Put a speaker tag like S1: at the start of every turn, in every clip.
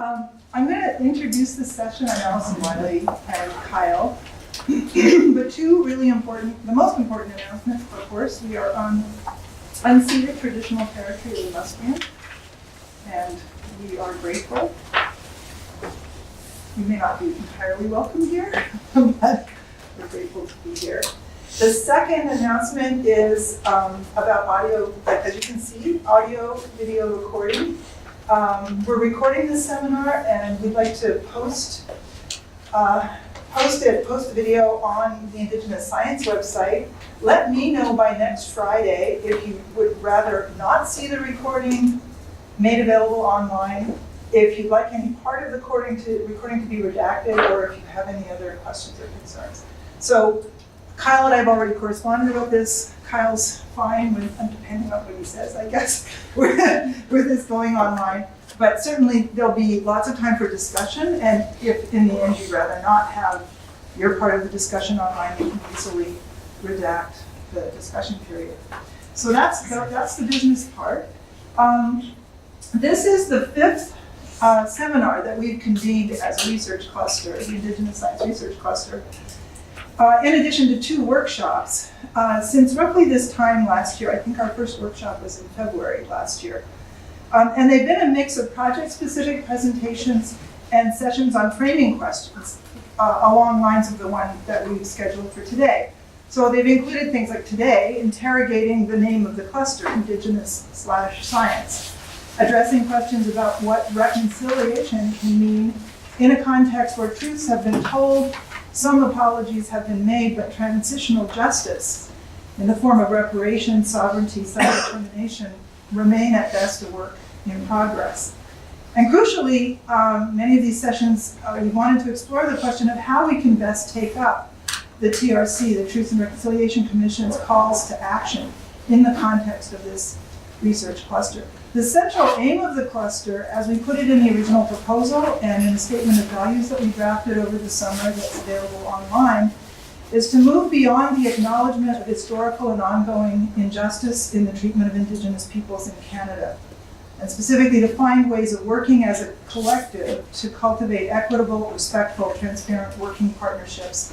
S1: I'm going to introduce this session. I'm Allison Wiley and Kyle. But two really important, the most important announcements, of course, we are on unceded traditional territory of the Musqueam, and we are grateful. You may not be entirely welcome here, but we're grateful to be here. The second announcement is about audio, as you can see, audio video recording. We're recording this seminar and we'd like to post the video on the Indigenous Science website. Let me know by next Friday if you would rather not see the recording made available online, if you'd like any part of the recording to be redacted, or if you have any other questions or concerns. So Kyle and I have already corresponded about this. Kyle's fine with, depending on what he says, I guess, with this going online. But certainly there'll be lots of time for discussion, and if in the end you'd rather not have your part of the discussion online, you can easily redact the discussion period. So that's the business part. This is the fifth seminar that we've convened as a research cluster, the Indigenous Science Research Cluster, in addition to two workshops. Since roughly this time last year, I think our first workshop was in February last year. And they've been a mix of project-specific presentations and sessions on framing questions along lines of the one that we've scheduled for today. So they've included things like today, interrogating the name of the cluster, Indigenous/Science, addressing questions about what reconciliation can mean in a context where truths have been told, some apologies have been made, but transitional justice in the form of reparation, sovereignty, self-determination remain at best a work in progress. And crucially, many of these sessions, we wanted to explore the question of how we can best take up the TRC, the Truth and Reconciliation Commission's calls to action in the context of this research cluster. The central aim of the cluster, as we put it in the original proposal and in the statement of values that we drafted over the summer that's available online, is to move beyond the acknowledgement of historical and ongoing injustice in the treatment of Indigenous peoples in Canada, and specifically to find ways of working as a collective to cultivate equitable, respectful, transparent working partnerships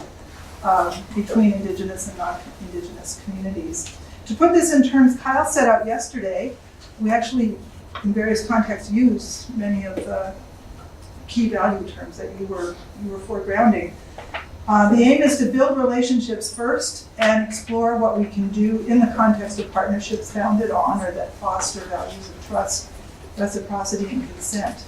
S1: between Indigenous and non-Indigenous communities. To put this in terms Kyle set out yesterday, we actually, in various contexts, use many of the key value terms that you were foregrounding. The aim is to build relationships first and explore what we can do in the context of partnerships founded on or that foster values of trust, reciprocity, and consent.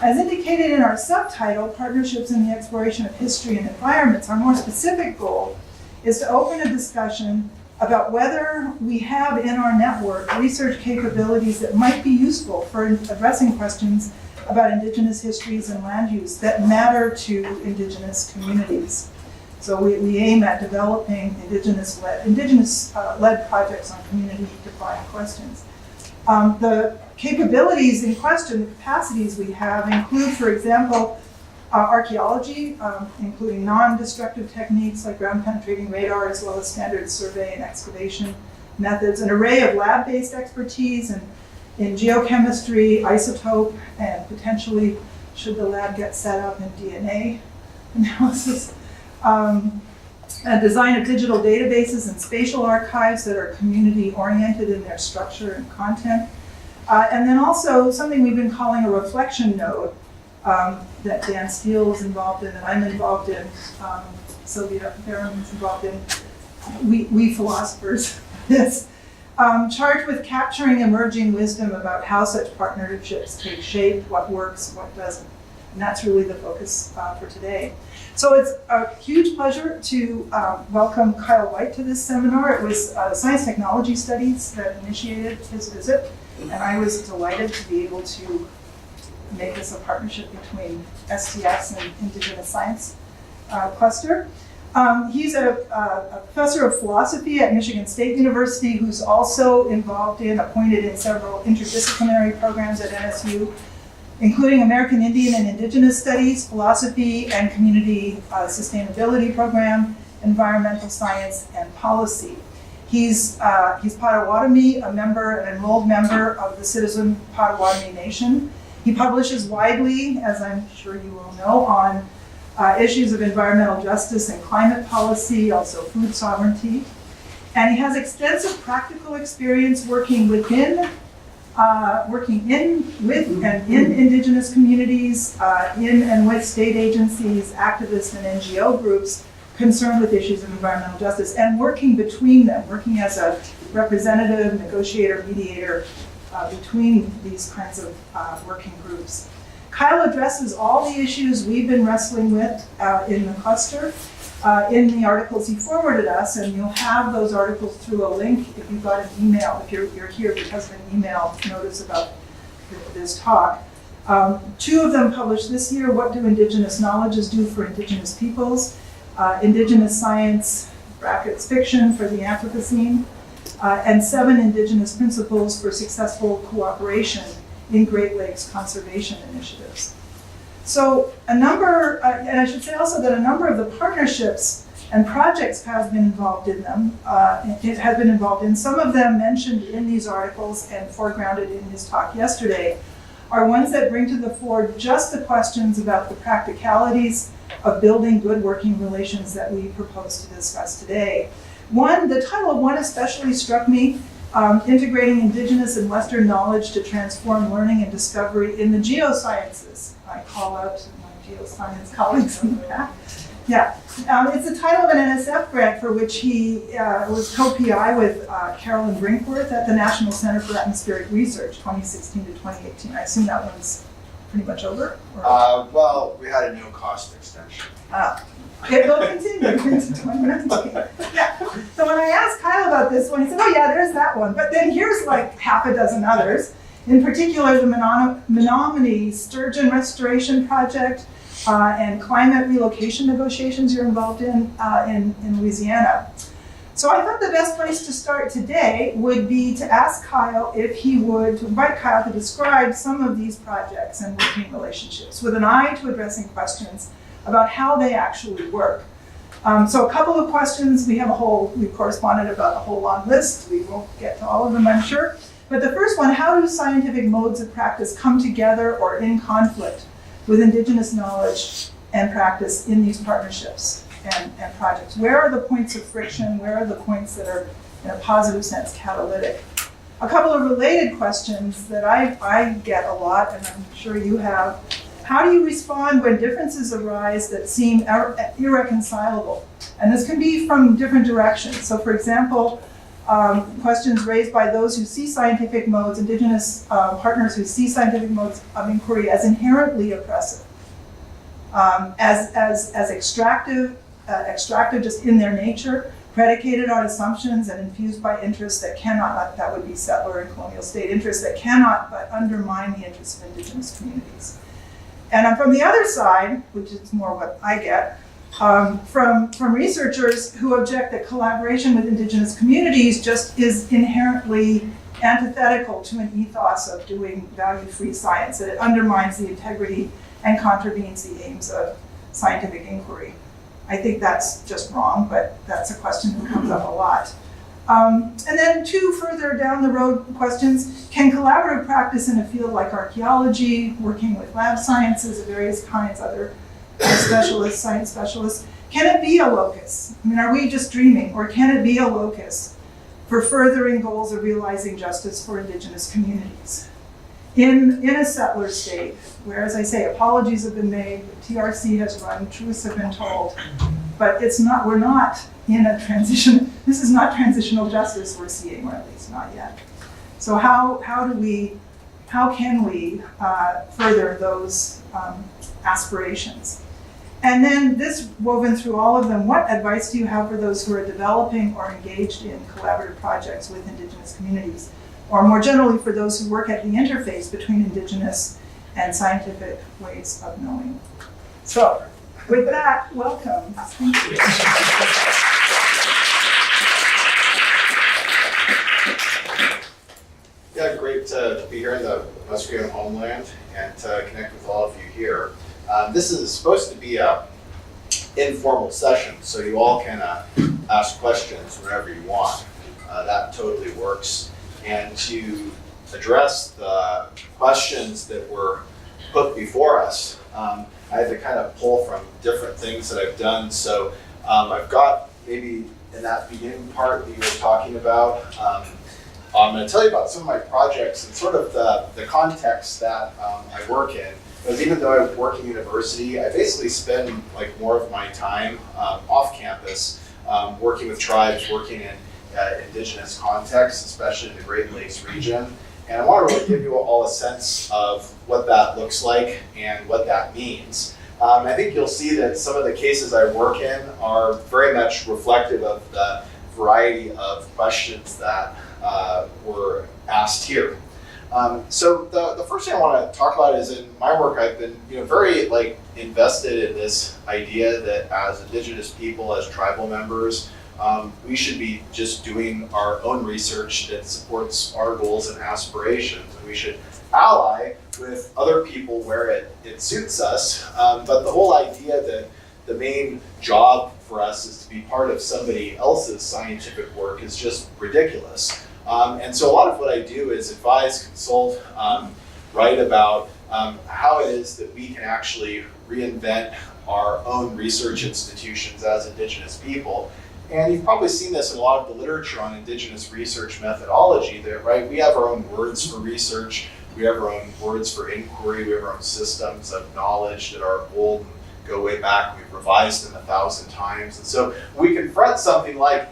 S1: As indicated in our subtitle, Partnerships in the Exploration of History and Environments, our more specific goal is to open a discussion about whether we have in our network research capabilities that might be useful for addressing questions about Indigenous histories and land use that matter to Indigenous communities. So we aim at developing Indigenous-led projects on community-defined questions. The capabilities in question, the capacities we have include, for example, archaeology, including non-destructive techniques like ground-penetrating radar, as well as standard survey and excavation methods, an array of lab-based expertise in geochemistry, isotope, and potentially, should the lab get set up, in DNA analysis, a design of digital databases and spatial archives that are community-oriented in their structure and content, and then also something we've been calling a reflection node, that Dan Steele is involved in, that I'm involved in, Sylvia Barron is involved in, we philosophers, this, charged with capturing emerging wisdom about how such partnerships take shape, what works, what doesn't. And that's really the focus for today. So it's a huge pleasure to welcome Kyle White to this seminar. It was Science Technology Studies that initiated his visit, and I was delighted to be able to make this a partnership between STS and Indigenous Science Cluster. He's a professor of philosophy at Michigan State University who's also appointed in several interdisciplinary programs at MSU, including American Indian and Indigenous Studies, Philosophy and Community Sustainability Program, Environmental Science, and Policy. He's Potawatomi, an enrolled member of the Citizen Potawatomi Nation, He publishes widely, as I'm sure you all know, on issues of environmental justice and climate policy, also food sovereignty. And he has extensive practical experience working with and in Indigenous communities, in and with state agencies, activists, and NGO groups concerned with issues of environmental justice, and working between them, working as a representative, negotiator, mediator between these kinds of working groups. Kyle addresses all the issues we've been wrestling with in the cluster in the articles he forwarded us, and you'll have those articles through a link if you got an email, if you're here because of an email notice about this talk. Two of them published this year, What Do Indigenous Knowledges Do for Indigenous Peoples? Indigenous Science, brackets fiction for the Anthropocene, and 7 Indigenous Principles for Successful Cooperation in Great Lakes Conservation Initiatives. So a number, and I should say also that a number of the partnerships and projects have been involved in them, it has been involved in. Some of them mentioned in these articles and foregrounded in his talk yesterday are ones that bring to the fore just the questions about the practicalities of building good working relations that we propose to discuss today. One, the title of one especially struck me, Integrating Indigenous and Western Knowledge to Transform Learning and Discovery in the Geosciences. I call out my geoscience colleagues in the back. Yeah, it's the title of an NSF grant for which he was co-PI with Carolyn Brinkworth at the National Center for Atmospheric Research, 2016 to 2018. I assume that one's pretty much over?
S2: Well, we had a no-cost extension.
S1: It will continue into 2019. Yeah. So when I asked Kyle about this one, he said, oh yeah, there's that one. But then here's like half a dozen others. In particular, the Menominee Sturgeon Restoration Project and climate relocation negotiations you're involved in Louisiana. So I thought the best place to start today would be to ask Kyle if he would, to invite Kyle to describe some of these projects and working relationships with an eye to addressing questions about how they actually work. So a couple of questions, we corresponded about a whole long list. We won't get to all of them, I'm sure. But the first one, how do scientific modes of practice come together or in conflict with Indigenous knowledge and practice in these partnerships and projects? Where are the points of friction? Where are the points that are, in a positive sense, catalytic? A couple of related questions that I get a lot, and I'm sure you have. How do you respond when differences arise that seem irreconcilable? And this can be from different directions. So for example, questions raised by those who see scientific modes, Indigenous partners who see scientific modes of inquiry as inherently oppressive, as extractive just in their nature, predicated on assumptions and infused by interests that cannot, that would be settler and colonial state interests, that cannot but undermine the interests of Indigenous communities. And from the other side, which is more what I get, from researchers who object that collaboration with Indigenous communities just is inherently antithetical to an ethos of doing value-free science, that it undermines the integrity and contravenes the aims of scientific inquiry. I think that's just wrong, but that's a question that comes up a lot. And then 2 further down the road questions, can collaborative practice in a field like archaeology, working with lab sciences of various kinds, other specialists, science specialists, can it be a locus? I mean, are we just dreaming, or can it be a locus for furthering goals of realizing justice for Indigenous communities? In a settler state, where, as I say, apologies have been made, the TRC has run, truths have been told, but we're not in a transition, this is not transitional justice we're seeing, or at least not yet. So how can we further those aspirations? And then this woven through all of them, what advice do you have for those who are developing or engaged in collaborative projects with Indigenous communities? Or more generally for those who work at the interface between Indigenous and scientific ways of knowing. So with that, welcome. Thank you.
S2: Yeah, great to be here in the Musqueam homeland and to connect with all of you here. This is supposed to be an informal session, so you all can ask questions whenever you want. That totally works. And to address the questions that were put before us. I had to kind of pull from different things that I've done. So I've got maybe in that beginning part that you were talking about, I'm going to tell you about some of my projects and sort of the context that I work in. Because even though I work in university, I basically spend like more of my time off campus working with tribes, working in indigenous contexts, especially in the Great Lakes region. And I want to really give you all a sense of what that looks like and what that means. I think you'll see that some of the cases I work in are very much reflective of the variety of questions that were asked here. So the first thing I want to talk about is in my work I've been very invested in this idea that as Indigenous people, as tribal members, we should be just doing our own research that supports our goals and aspirations, and we should ally with other people where it suits us. But the whole idea that the main job for us is to be part of somebody else's scientific work is just ridiculous. And so a lot of what I do is advise, consult, write about how it is that we can actually reinvent our own research institutions as Indigenous people. And you've probably seen this in a lot of the literature on Indigenous research methodology, that we have our own words for research, we have our own words for inquiry, we have our own systems of knowledge that are old and go way back, we've revised them 1,000 times. And so we confront something like,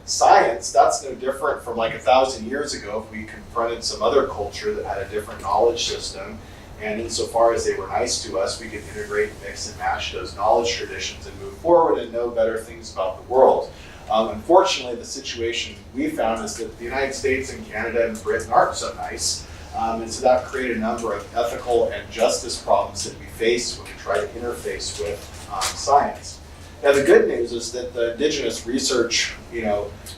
S2: science, that's no different from 1,000 years ago if we confronted some other culture that had a different knowledge system. And insofar as they were nice to us, we could integrate, mix, and match those knowledge traditions and move forward and know better things about the world. Unfortunately, the situation we found is that the United States and Canada and Britain aren't so nice. And so that created a number of ethical and justice problems that we face when we try to interface with science. Now, the good news is that the Indigenous research,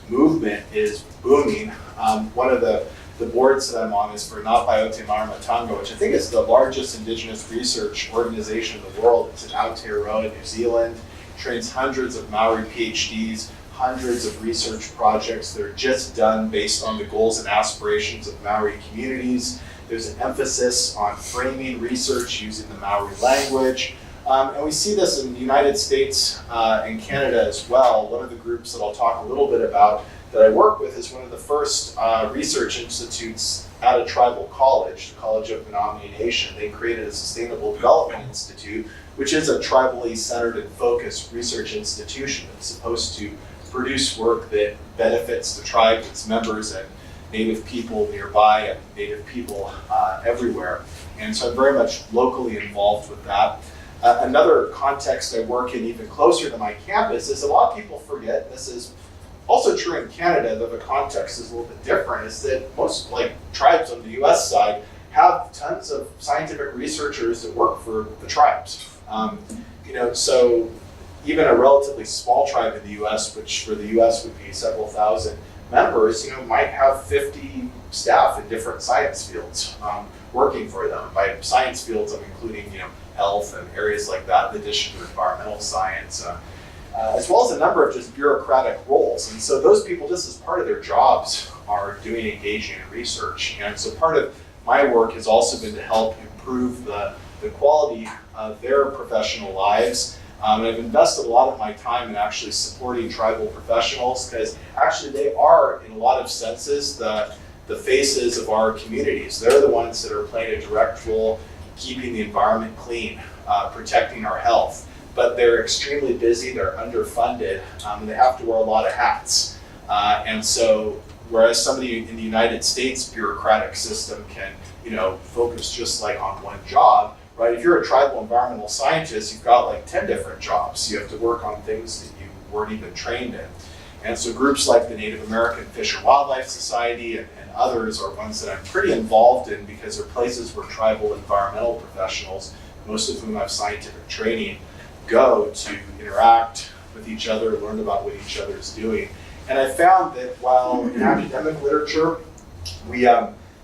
S2: movement is booming. One of the boards that I'm on is for Ngāpaeote Maramatunga, which I think is the largest Indigenous research organization in the world. It's in Aotearoa, New Zealand. Trains hundreds of Maori PhDs, hundreds of research projects that are just done based on the goals and aspirations of Maori communities. There's an emphasis on framing research using the Maori language. And we see this in the United States and Canada as well. One of the groups that I'll talk a little bit about that I work with is one of the first research institutes at a tribal college, the College of Menominee Nation. They created a Sustainable Development Institute, which is a tribally centered and focused research institution. It's supposed to produce work that benefits the tribe, its members, and Native people nearby, and Native people everywhere. And so I'm very much locally involved with that. Another context I work in even closer to my campus is a lot of people forget, this is also true in Canada, though the context is a little bit different, is that most tribes on the US side have tons of scientific researchers that work for the tribes. So even a relatively small tribe in the US, which for the US would be several thousand members, might have 50 staff in different science fields working for them. By science fields, I'm including health and areas like that, in addition to environmental science, as well as a number of just bureaucratic roles. And so those people, just as part of their jobs, are doing engaging in research. And so part of my work has also been to help improve the quality of their professional lives. And I've invested a lot of my time in actually supporting tribal professionals, because actually they are, in a lot of senses, the faces of our communities. They're the ones that are playing a direct role keeping the environment clean, protecting our health. But they're extremely busy, they're underfunded, and they have to wear a lot of hats. And so, whereas somebody in the United States bureaucratic system can, focus just on one job, right? If you're a tribal environmental scientist, you've got 10 different jobs. You have to work on things that you weren't even trained in. And so groups like the Native American Fish and Wildlife Society and others are ones that I'm pretty involved in, because they're places where tribal environmental professionals, most of whom have scientific training, go to interact with each other, learn about what each other is doing. And I found that while in academic literature, we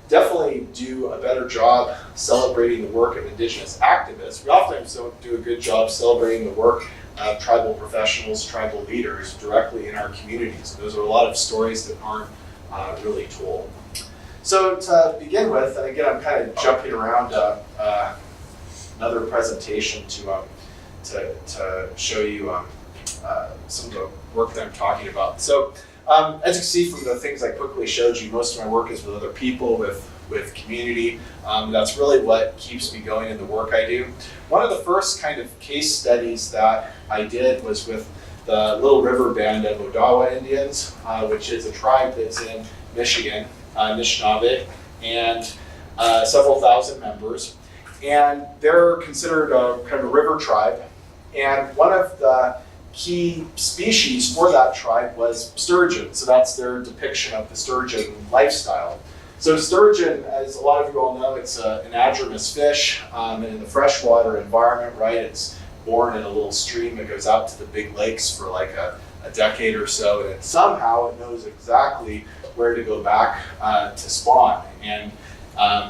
S2: definitely do a better job celebrating the work of Indigenous activists, we oftentimes don't do a good job celebrating the work of tribal professionals, tribal leaders directly in our communities. And those are a lot of stories that aren't really told. So to begin with, and again, I'm kind of jumping around another presentation to show you some of the work that I'm talking about. So as you can see from the things I quickly showed you, most of my work is with other people, with community. That's really what keeps me going in the work I do. One of the first kind of case studies that I did was with the Little River Band of Odawa Indians, which is a tribe that's in Michigan, Anishinaabe, and several thousand members. And they're considered a kind of a river tribe. And one of the key species for that tribe was sturgeon. So that's their depiction of the sturgeon lifestyle. So sturgeon, as a lot of you all know, it's an anadromous fish in the freshwater environment, right? It's born in a little stream that goes out to the big lakes for like a decade or so, and somehow it knows exactly where to go back to spawn. And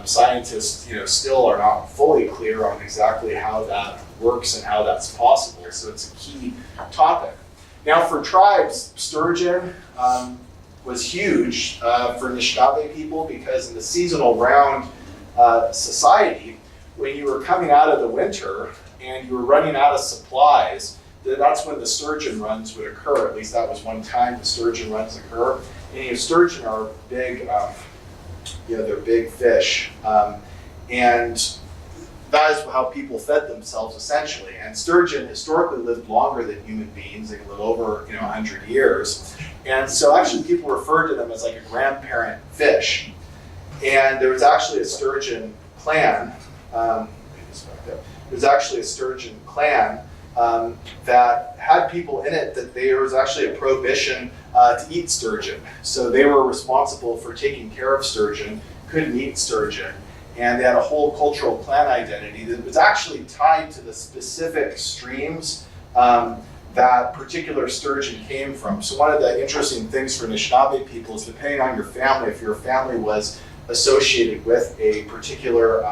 S2: scientists, still are not fully clear on exactly how that works and how that's possible. So it's a key topic. Now, for tribes, sturgeon was huge for Anishinaabe people, because in the seasonal round society, when you were coming out of the winter and you were running out of supplies, that's when the sturgeon runs would occur. At least that was one time the sturgeon runs occur. And sturgeon are big, they're big fish. And that is how people fed themselves, essentially. And sturgeon historically lived longer than human beings. They can live over 100 years. And so actually people referred to them as like a grandparent fish. And there was actually a sturgeon clan. There's actually a sturgeon clan that had people in it that there was actually a prohibition to eat sturgeon. So they were responsible for taking care of sturgeon, couldn't eat sturgeon. And they had a whole cultural clan identity that was actually tied to the specific streams that particular sturgeon came from. So one of the interesting things for Anishinaabe people is, depending on your family, if your family was associated with a particular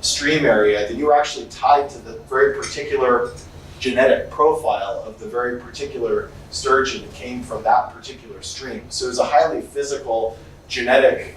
S2: stream area, then you were actually tied to the very particular genetic profile of the very particular sturgeon that came from that particular stream. So it was a highly physical genetic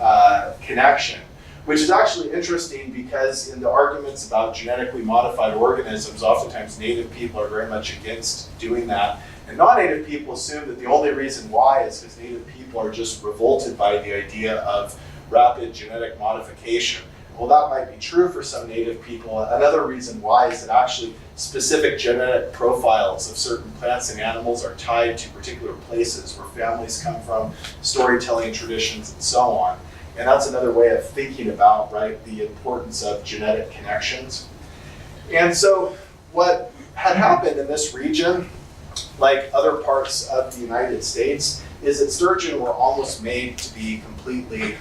S2: connection, which is actually interesting because in the arguments about genetically modified organisms, oftentimes native people are very much against doing that. And non-native people assume that the only reason why is because native people are just revolted by the idea of rapid genetic modification. Well, that might be true for some native people. Another reason why is that actually specific genetic profiles of certain plants and animals are tied to particular places where families come from, storytelling traditions, and so on. And that's another way of thinking about, right, the importance of genetic connections. And so what had happened in this region, like other parts of the United States, is that sturgeon were almost made to be completely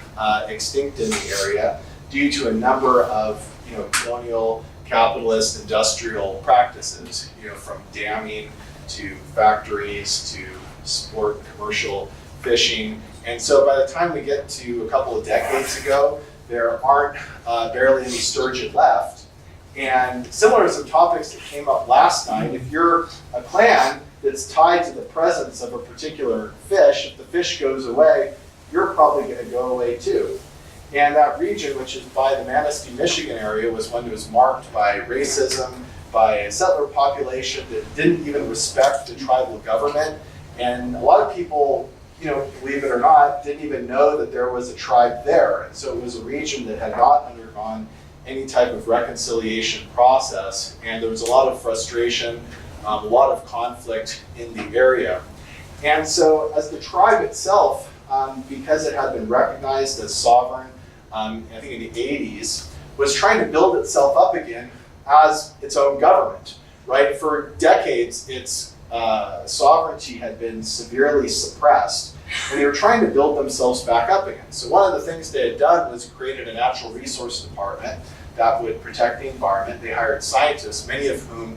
S2: extinct in the area due to a number of colonial, capitalist, industrial practices, from damming to factories to sport commercial fishing. And so by the time we get to a couple of decades ago, there aren't barely any sturgeon left. And similar to some topics that came up last night, if you're a clan that's tied to the presence of a particular fish, if the fish goes away, you're probably going to go away too. And that region, which is by the Menominee, Michigan area, was one that was marked by racism, by a settler population that didn't even respect the tribal government. And a lot of people, believe it or not, didn't even know that there was a tribe there. And so it was a region that had not undergone any type of reconciliation process. And there was a lot of frustration, a lot of conflict in the area. And so as the tribe itself, because it had been recognized as sovereign, I think in the 80s, was trying to build itself up again as its own government, right? For decades, its sovereignty had been severely suppressed, and they were trying to build themselves back up again. So one of the things they had done was created a natural resource department that would protect the environment. They hired scientists, many of whom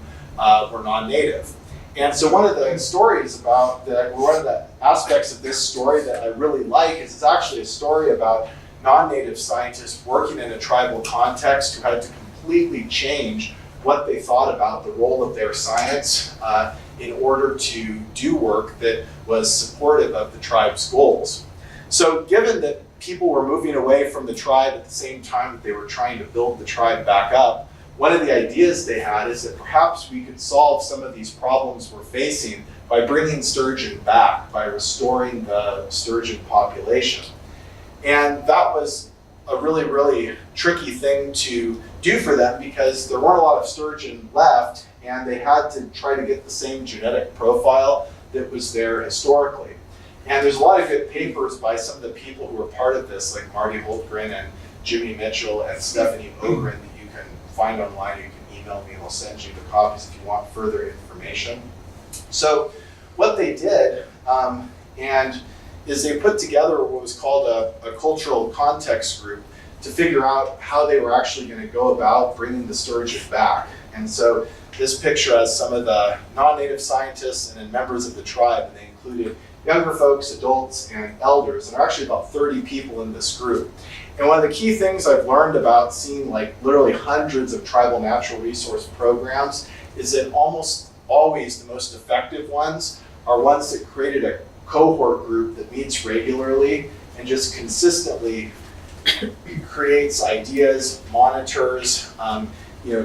S2: were non-native. And so one of the stories about one of the aspects of this story that I really like is it's actually a story about non-native scientists working in a tribal context who had to completely change what they thought about the role of their science in order to do work that was supportive of the tribe's goals. So given that people were moving away from the tribe at the same time that they were trying to build the tribe back up, one of the ideas they had is that perhaps we could solve some of these problems we're facing by bringing sturgeon back, by restoring the sturgeon population. And that was a really, really tricky thing to do for them because there weren't a lot of sturgeon left, and they had to try to get the same genetic profile that was there historically. And there's a lot of good papers by some of the people who were part of this, like Marty Holtgren and Jimmy Mitchell and Stephanie Ogren, that you can find online. You can email me and I'll send you the copies if you want further information. So what they did is they put together what was called a cultural context group to figure out how they were actually going to go about bringing the sturgeon back. And so this picture has some of the non-native scientists and then members of the tribe, and they included younger folks, adults, and elders, and there are actually about 30 people in this group. And one of the key things I've learned about seeing like literally hundreds of tribal natural resource programs is that almost always the most effective ones are ones that created a cohort group that meets regularly and just consistently creates ideas, monitors,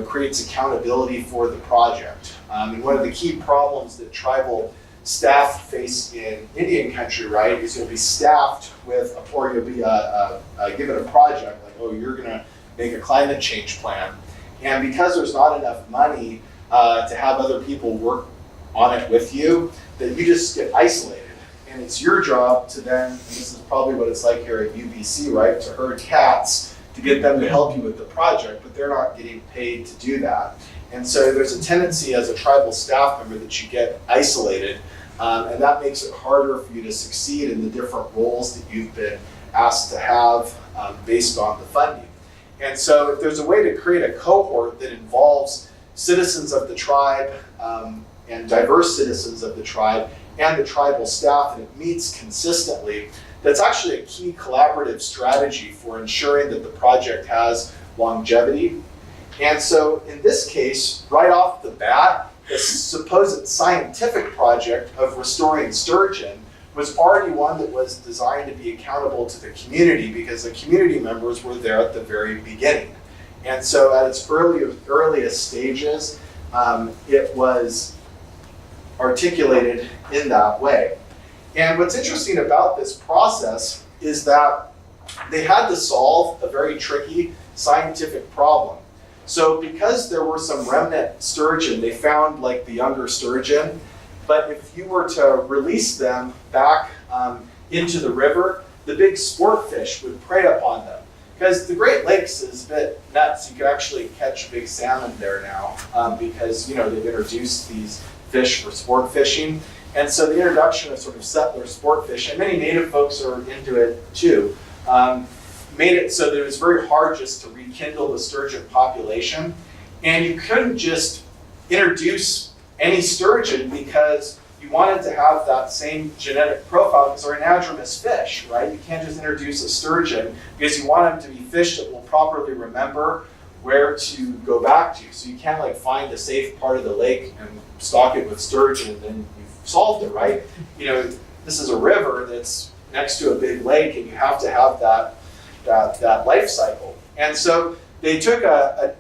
S2: creates accountability for the project. And one of the key problems that tribal staff face in Indian country, right, is you'll be staffed with, or you'll be given a project, like, oh, you're gonna make a climate change plan. And because there's not enough money to have other people work on it with you, that you just get isolated. And it's your job to then, and this is probably what it's like here at UBC, right, to herd cats to get them to help you with the project, but they're not getting paid to do that. And so there's a tendency as a tribal staff member that you get isolated, and that makes it harder for you to succeed in the different roles that you've been asked to have based on the funding. And so if there's a way to create a cohort that involves citizens of the tribe and diverse citizens of the tribe and the tribal staff, and it meets consistently, that's actually a key collaborative strategy for ensuring that the project has longevity. And so in this case, right off the bat, the supposed scientific project of restoring sturgeon was already one that was designed to be accountable to the community because the community members were there at the very beginning. And so at its earliest stages, it was articulated in that way. And what's interesting about this process is that they had to solve a very tricky scientific problem. So because there were some remnant sturgeon, they found like the younger sturgeon, but if you were to release them back into the river, the big sport fish would prey upon them. Because the Great Lakes is a bit nuts. You can actually catch big salmon there now because they've introduced these fish for sport fishing. And so the introduction of sort of settler sport fish, and many native folks are into it too, made it so that it was very hard just to rekindle the sturgeon population. And you couldn't just introduce any sturgeon because you wanted to have that same genetic profile because they're anadromous fish, right? You can't just introduce a sturgeon because you want them to be fish that will properly remember where to go back to. So you can't like find a safe part of the lake and stock it with sturgeon and then you've solved it, right? This is a river that's next to a big lake and you have to have that life cycle. And so they took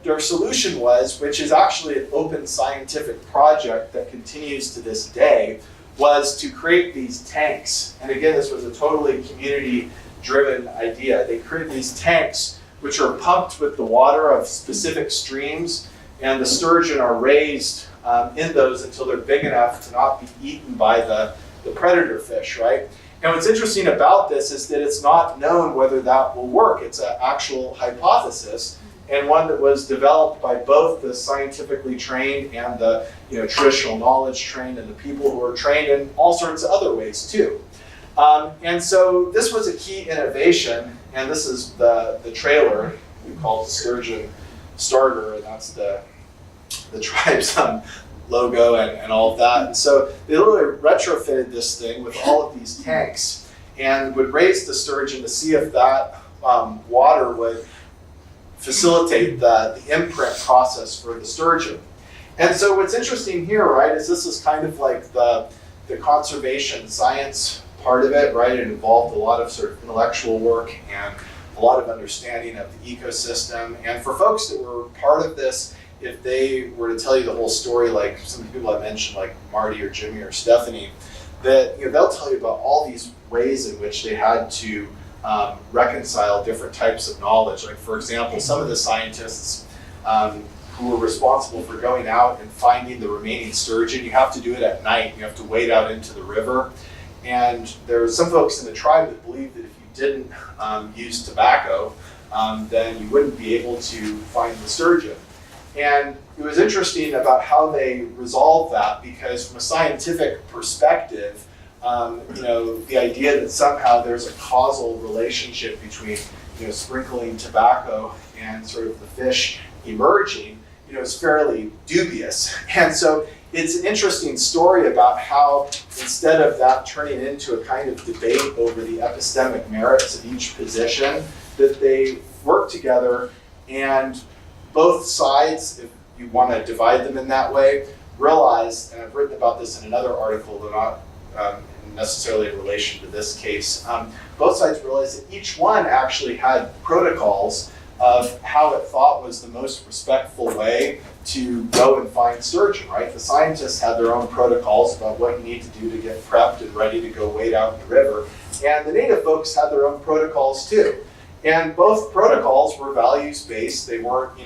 S2: their solution was, which is actually an open scientific project that continues to this day, was to create these tanks. And again, this was a totally community-driven idea. They created these tanks which are pumped with the water of specific streams, and the sturgeon are raised in those until they're big enough to not be eaten by the predator fish, right? And what's interesting about this is that it's not known whether that will work. It's an actual hypothesis, and one that was developed by both the scientifically trained and the traditional knowledge trained and the people who are trained in all sorts of other ways too. And so this was a key innovation, and this is the trailer we call the Sturgeon Starter, and that's the tribe's logo and all of that. And so they literally retrofitted this thing with all of these tanks and would raise the sturgeon to see if that water would facilitate the imprint process for the sturgeon. And so what's interesting here, right, is this is kind of like the conservation science part of it, right? It involved a lot of sort of intellectual work and a lot of understanding of the ecosystem. And for folks that were part of this if they were to tell you the whole story, like some people I mentioned, like Marty or Jimmy or Stephanie, that they'll tell you about all these ways in which they had to reconcile different types of knowledge. Like, for example, some of the scientists who were responsible for going out and finding the remaining sturgeon, you have to do it at night. You have to wade out into the river. And there were some folks in the tribe that believed that if you didn't use tobacco, then you wouldn't be able to find the sturgeon. And it was interesting about how they resolved that, because from a scientific perspective, the idea that somehow there's a causal relationship between sprinkling tobacco and sort of the fish emerging, is fairly dubious. And so it's an interesting story about how, instead of that turning into a kind of debate over the epistemic merits of each position, that they work together, and both sides, if you want to divide them in that way, realize, and I've written about this in another article, but not necessarily in relation to this case, both sides realize that each one actually had protocols of how it thought was the most respectful way to go and find sturgeon, right? The scientists had their own protocols about what you need to do to get prepped and ready to go wade out in the river, and the native folks had their own protocols too. And both protocols were values-based. They weren't,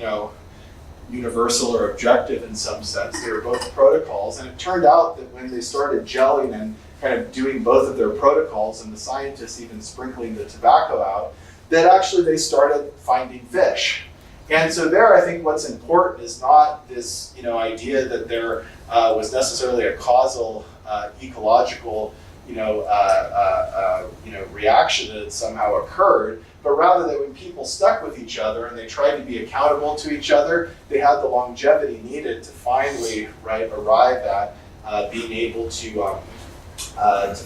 S2: universal or objective in some sense. They were both protocols, and it turned out that when they started gelling and kind of doing both of their protocols, and the scientists even sprinkling the tobacco out, that actually they started finding fish. And so there, I think what's important is not this, idea that there was necessarily a causal, ecological, reaction that had somehow occurred, but rather that when people stuck with each other and they tried to be accountable to each other, they had the longevity needed to finally, arrive at being able to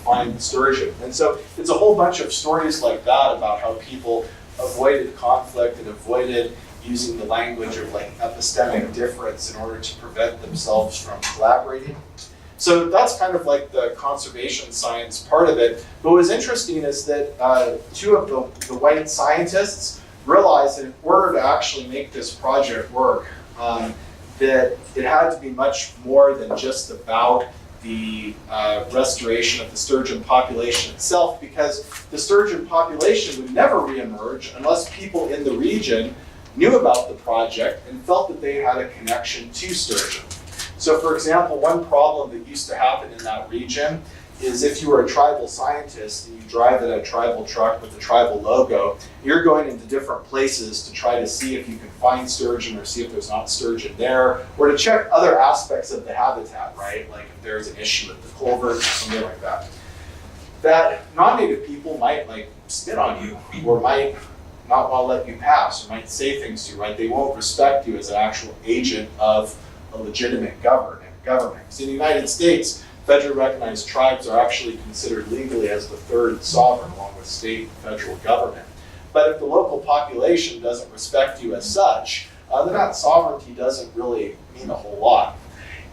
S2: find sturgeon. And so it's a whole bunch of stories like that about how people avoided conflict and avoided using the language of epistemic difference in order to prevent themselves from collaborating. So that's kind of like the conservation science part of it. But what's interesting is that two of the white scientists realized that in order to actually make this project work, that it had to be much more than just about the restoration of the sturgeon population itself, because the sturgeon population would never reemerge unless people in the region knew about the project and felt that they had a connection to sturgeon. So for example, one problem that used to happen in that region is if you were a tribal scientist and you drive in a tribal truck with a tribal logo, you're going into different places to try to see if you can find sturgeon or see if there's not sturgeon there, or to check other aspects of the habitat, right? Like if there's an issue with the culvert or something like that. That non-native people might spit on you, or might not want to let you pass, or might say things to you, right? They won't respect you as an actual agent of a legitimate government. Because in the United States, federally recognized tribes are actually considered legally as the third sovereign, along with state and federal government. But if the local population doesn't respect you as such, then that sovereignty doesn't really mean a whole lot.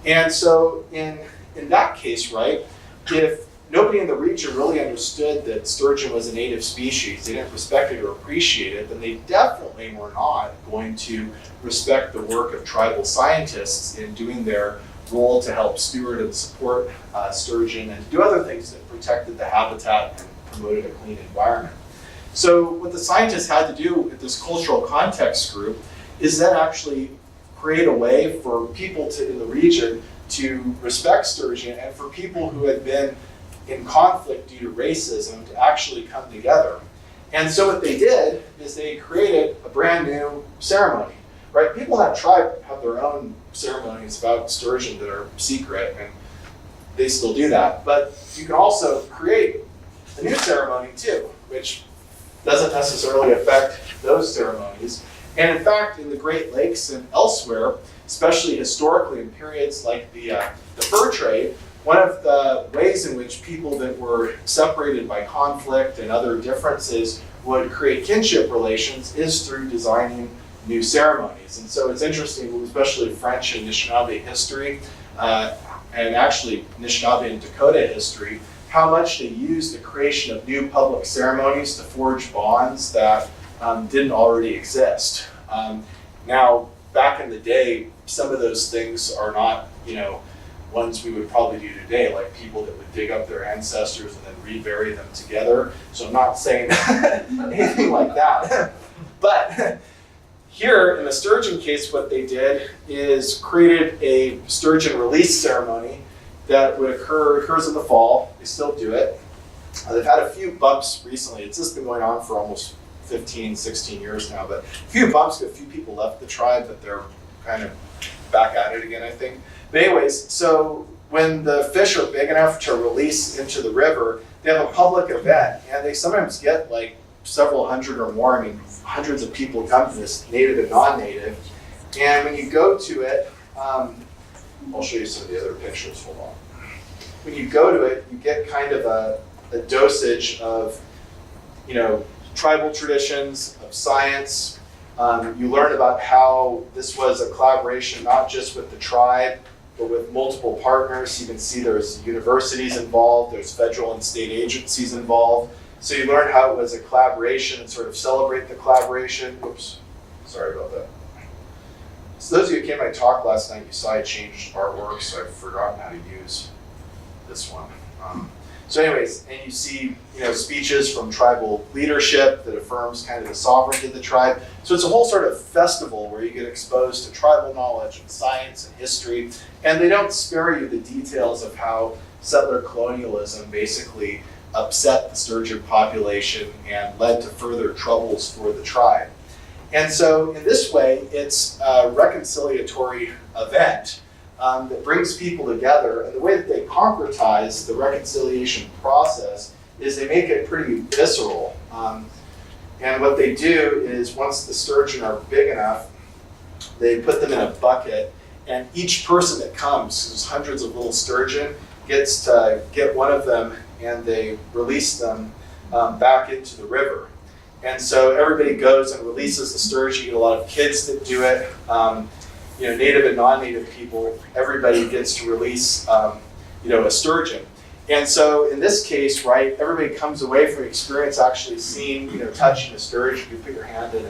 S2: And so in that case, right, if nobody in the region really understood that sturgeon was a native species, they didn't respect it or appreciate it, then they definitely were not going to respect the work of tribal scientists in doing their role to help steward and support sturgeon and do other things that protected the habitat and promoted a clean environment. So what the scientists had to do with this cultural context group is then actually create a way for people in the region to respect sturgeon, and for people who had been in conflict due to racism to actually come together. And so what they did is they created a brand new ceremony, right? People in that tribe have their own ceremonies about sturgeon that are secret, and they still do that. But you can also create a new ceremony too, which doesn't necessarily affect those ceremonies. And in fact, in the Great Lakes and elsewhere, especially historically in periods like the fur trade, one of the ways in which people that were separated by conflict and other differences would create kinship relations is through designing new ceremonies. And so it's interesting, especially French and Anishinaabe history, and actually Anishinaabe and Dakota history, how much they use the creation of new public ceremonies to forge bonds that didn't already exist. Now, back in the day, some of those things are not, ones we would probably do today, like people that would dig up their ancestors and then rebury them together. So I'm not saying anything like that. But here in the sturgeon case, what they did is created a sturgeon release ceremony that would occurs in the fall. They still do it. They've had a few bumps recently. It's just been going on for almost 15, 16 years now, but a few bumps, a few people left the tribe, but they're kind of back at it again, I think. But anyways, so when the fish are big enough to release into the river, they have a public event, and they sometimes get like several hundred or more. I mean, hundreds of people come to this, native and non-native. And when you go to it, I'll show you some of the other pictures, hold on. When you go to it, you get kind of a dosage of, tribal traditions, of science. You learn about how this was a collaboration not just with the tribe, but with multiple partners. You can see there's universities involved, there's federal and state agencies involved. So you learn how it was a collaboration and sort of celebrate the collaboration. Oops, sorry about that. So those of you who came to my talk last night, you saw I changed artwork, so I've forgotten how to use this one. So anyways, and you see, speeches from tribal leadership that affirms kind of the sovereignty of the tribe. So it's a whole sort of festival where you get exposed to tribal knowledge and science and history, and they don't spare you the details of how settler colonialism basically upset the sturgeon population and led to further troubles for the tribe. And so in this way, it's a reconciliatory event that brings people together. And the way that they concretize the reconciliation process is they make it pretty visceral. And what they do is once the sturgeon are big enough, they put them in a bucket, and each person that comes, there's hundreds of little sturgeon, gets to get one of them, and they release them back into the river. And so everybody goes and releases the sturgeon. You get a lot of kids that do it. Native and non-native people, everybody gets to release, a sturgeon. And so in this case, right, everybody comes away from the experience actually seeing, touching a sturgeon. You put your hand in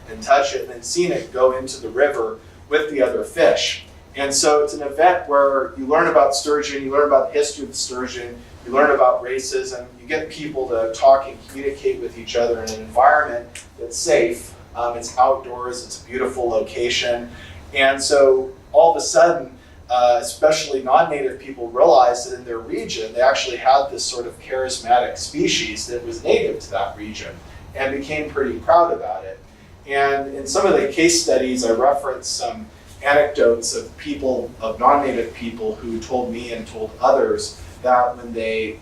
S2: and touch it, and then seeing it go into the river with the other fish. And so it's an event where you learn about sturgeon, you learn about the history of the sturgeon, you learn about racism, you get people to talk and communicate with each other in an environment that's safe. It's outdoors, it's a beautiful location. And so all of a sudden, especially non-native people realized that in their region, they actually had this sort of charismatic species that was native to that region and became pretty proud about it. And in some of the case studies, I referenced some anecdotes of people, of non-native people who told me and told others that when they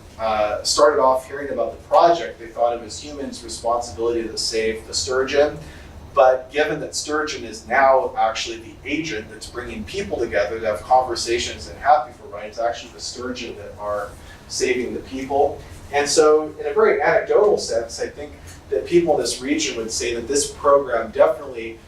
S2: started off hearing about the project, they thought it was humans' responsibility to save the sturgeon. But given that sturgeon is now actually the agent that's bringing people together to have conversations and happy for right, it's actually the sturgeon that are saving the people. And so in a very anecdotal sense, I think that people in this region would say that this program definitely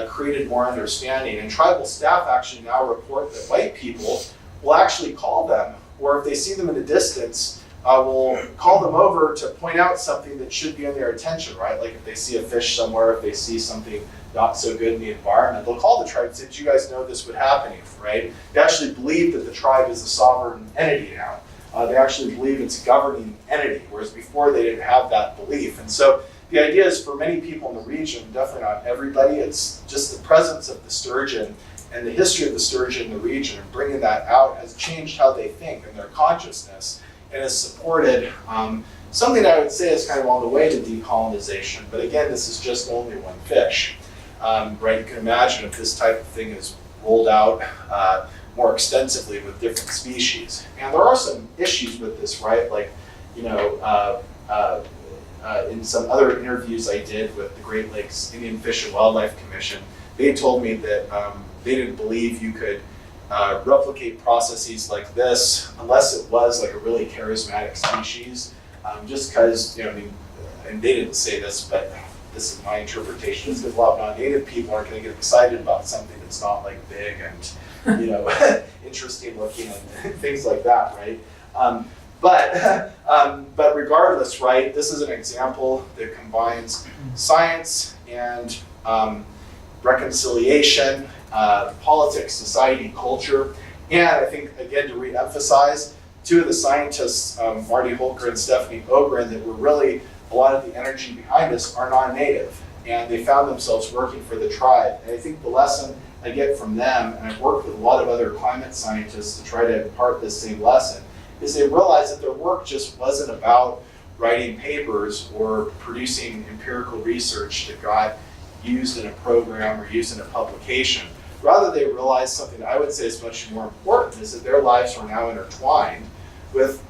S2: created more understanding. And tribal staff actually now report that white people will actually call them, or if they see them in the distance, will call them over to point out something that should be in their attention, right? Like if they see a fish somewhere, if they see something not so good in the environment, they'll call the tribe and say, "Did you guys know this would happen?" Right? They actually believe that the tribe is a sovereign entity now. They actually believe it's a governing entity, whereas before they didn't have that belief. And so the idea is for many people in the region, definitely not everybody, it's just the presence of the sturgeon and the history of the sturgeon in the region and bringing that out has changed how they think and their consciousness, and has supported something that I would say is kind of on the way to decolonization. But again, this is just only one fish, right? You can imagine if this type of thing is rolled out more extensively with different species. And there are some issues with this, right? Like, in some other interviews I did with the Great Lakes Indian Fish and Wildlife Commission, they told me that they didn't believe you could replicate processes like this unless it was like a really charismatic species, just because, and they didn't say this, but this is my interpretation, is because a lot of non-native people aren't going to get excited about something that's not like big and, interesting looking and things like that, right? But regardless, right, this is an example that combines science and reconciliation politics, society, culture. And I think, again, to re-emphasize, two of the scientists, Marty Holker and Stephanie Ogren, that were really a lot of the energy behind this are non-native. And they found themselves working for the tribe. And I think the lesson I get from them, and I've worked with a lot of other climate scientists to try to impart this same lesson, is they realized that their work just wasn't about writing papers or producing empirical research that got used in a program or used in a publication. Rather, they realized something that I would say is much more important, is that their lives are now intertwined with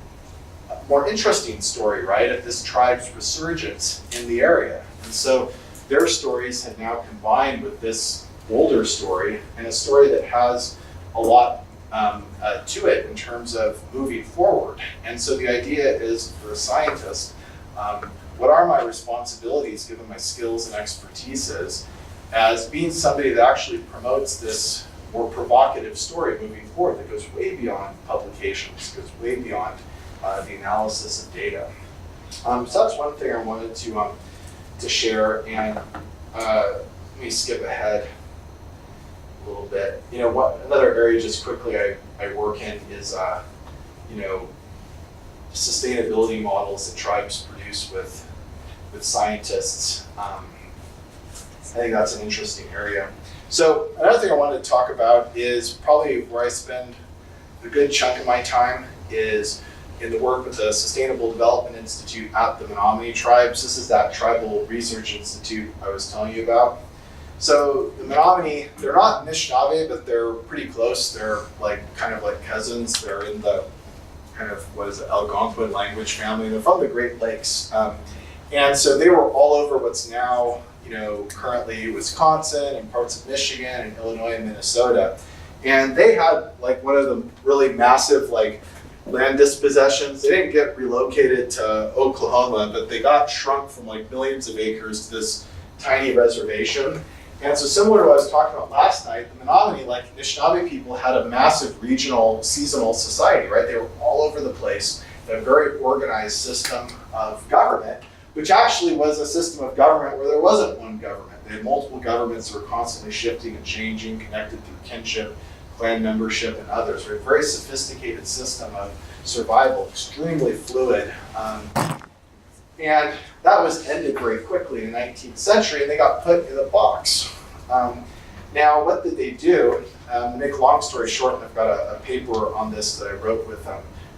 S2: a more interesting story, right, of this tribe's resurgence in the area. And so their stories have now combined with this older story, and a story that has a lot to it in terms of moving forward. And so the idea is, for a scientist, what are my responsibilities given my skills and expertise as being somebody that actually promotes this more provocative story moving forward that goes way beyond publications, goes way beyond the analysis of data. So that's one thing I wanted to share, and let me skip ahead a little bit. You know, another area just quickly I work in is you know, sustainability models that tribes produce with scientists. I think that's an interesting area. So another thing I wanted to talk about is probably where I spend a good chunk of my time is in the work with the Sustainable Development Institute at the Menominee tribes. This is that tribal research institute I was telling you about. So the Menominee, they're not Anishinaabe, but they're pretty close. They're kind of like cousins. They're in the kind of, Algonquin language family. They're from the Great Lakes. And so they were all over what's now, currently Wisconsin and parts of Michigan and Illinois and Minnesota. And they had one of the really massive land dispossessions. They didn't get relocated to Oklahoma, but they got shrunk from millions of acres to this tiny reservation. And so similar to what I was talking about last night, the Menominee, like Anishinaabe people, had a massive regional seasonal society, right? They were all over the place, a very organized system of government, which actually was a system of government where there wasn't one government. They had multiple governments that were constantly shifting and changing, connected through kinship, clan membership, and others. Right? A very sophisticated system of survival, extremely fluid. And that was ended very quickly in the 19th century, and they got put in a box. Now, what did they do? To make a long story short, and I've got a paper on this that I wrote with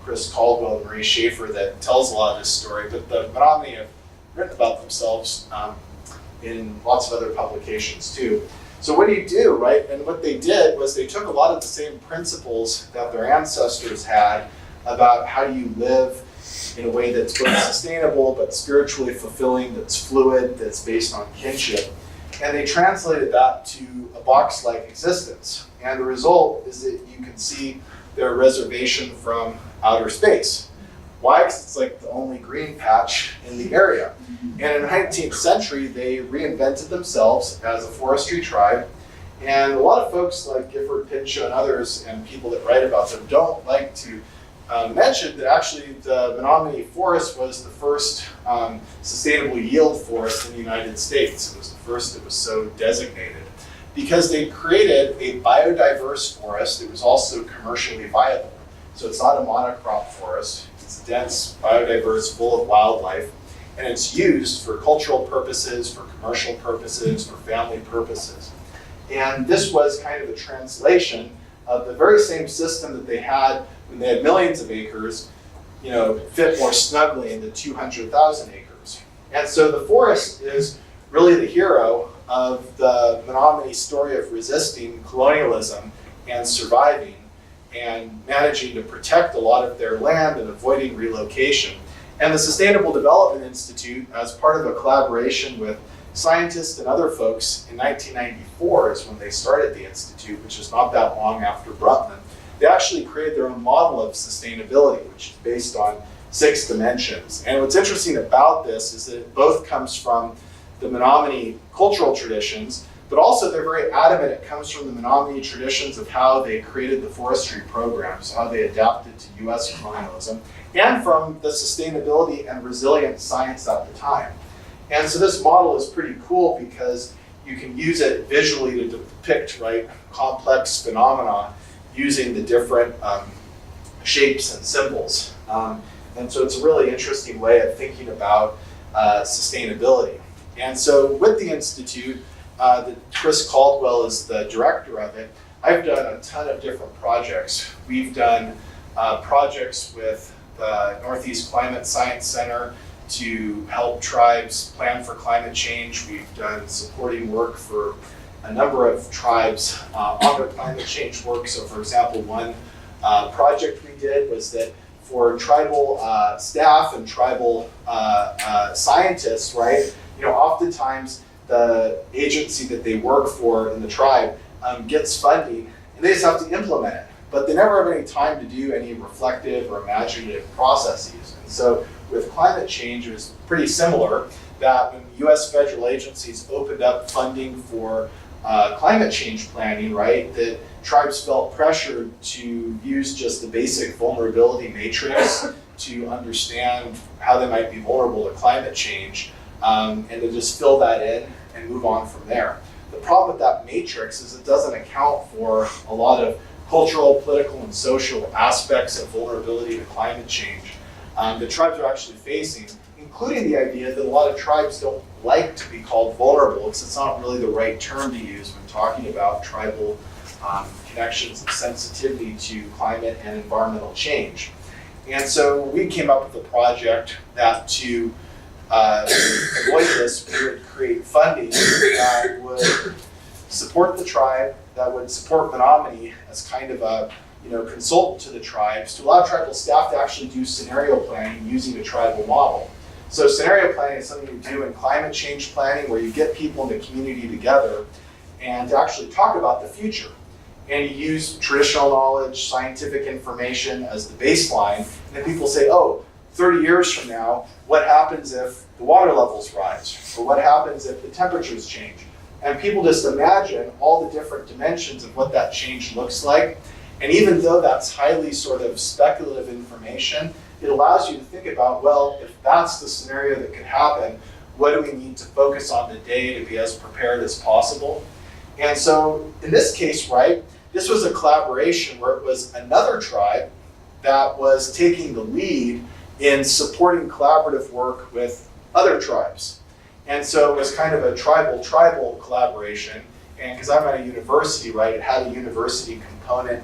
S2: Chris Caldwell and Marie Schaefer that tells a lot of this story, but the Menominee have written about themselves in lots of other publications too. So what do you do, right? And what they did was they took a lot of the same principles that their ancestors had about how do you live in a way that's both sustainable but spiritually fulfilling, that's fluid, that's based on kinship. And they translated that to a box-like existence. And the result is that you can see their reservation from outer space. Why? Because it's the only green patch in the area. And in the 19th century, they reinvented themselves as a forestry tribe. And a lot of folks like Gifford Pinchot and others and people that write about them don't like to mention that actually the Menominee forest was the first sustainable yield forest in the United States. It was the first that was so designated because they created a biodiverse forest that was also commercially viable. So it's not a monocrop forest. It's dense, biodiverse, full of wildlife, and it's used for cultural purposes, for commercial purposes, for family purposes. And this was kind of a translation of the very same system that they had when they had millions of acres, fit more snugly into 200,000 acres. And so the forest is really the hero of the Menominee story of resisting colonialism and surviving and managing to protect a lot of their land and avoiding relocation. And the Sustainable Development Institute, as part of a collaboration with scientists and other folks in 1994 is when they started the Institute, which is not that long after Brutman. They actually created their own model of sustainability, which is based on 6 dimensions. And what's interesting about this is that it both comes from the Menominee cultural traditions, but also they're very adamant it comes from the Menominee traditions of how they created the forestry programs, how they adapted to US colonialism, and from the sustainability and resilience science at the time. And so this model is pretty cool because you can use it visually to depict, right, complex phenomena using the different shapes and symbols. And so it's a really interesting way of thinking about sustainability. And so with the Institute, Chris Caldwell is the director of it. I've done a ton of different projects. We've done projects with the Northeast Climate Science Center to help tribes plan for climate change. We've done supporting work for a number of tribes on their climate change work. So for example, one project we did was that for tribal staff and tribal scientists, right? You know, oftentimes the agency that they work for in the tribe gets funding and they just have to implement it. But they never have any time to do any reflective or imaginative processes. And so with climate change, it was pretty similar that when US federal agencies opened up funding for climate change planning, right, that tribes felt pressured to use just the basic vulnerability matrix to understand how they might be vulnerable to climate change, and to just fill that in and move on from there. The problem with that matrix is it doesn't account for a lot of cultural, political, and social aspects of vulnerability to climate change that tribes are actually facing, including the idea that a lot of tribes don't like to be called vulnerable because it's not really the right term to use when talking about tribal connections and sensitivity to climate and environmental change. And so we came up with a project that to avoid this, we would create funding that would support the tribe, that would support Menominee as kind of a consultant to the tribes, to allow tribal staff to actually do scenario planning using a tribal model. So scenario planning is something you do in climate change planning where you get people in the community together and to actually talk about the future. And you use traditional knowledge, scientific information as the baseline, and then people say, oh, 30 years from now, what happens if the water levels rise? Or what happens if the temperatures change? And people just imagine all the different dimensions of what that change looks like. And even though that's highly sort of speculative information, it allows you to think about, well, if that's the scenario that could happen, what do we need to focus on today to be as prepared as possible? And so in this case, right, this was a collaboration where it was another tribe that was taking the lead in supporting collaborative work with other tribes. And so it was kind of a tribal collaboration. And because I'm at a university, right, it had a university component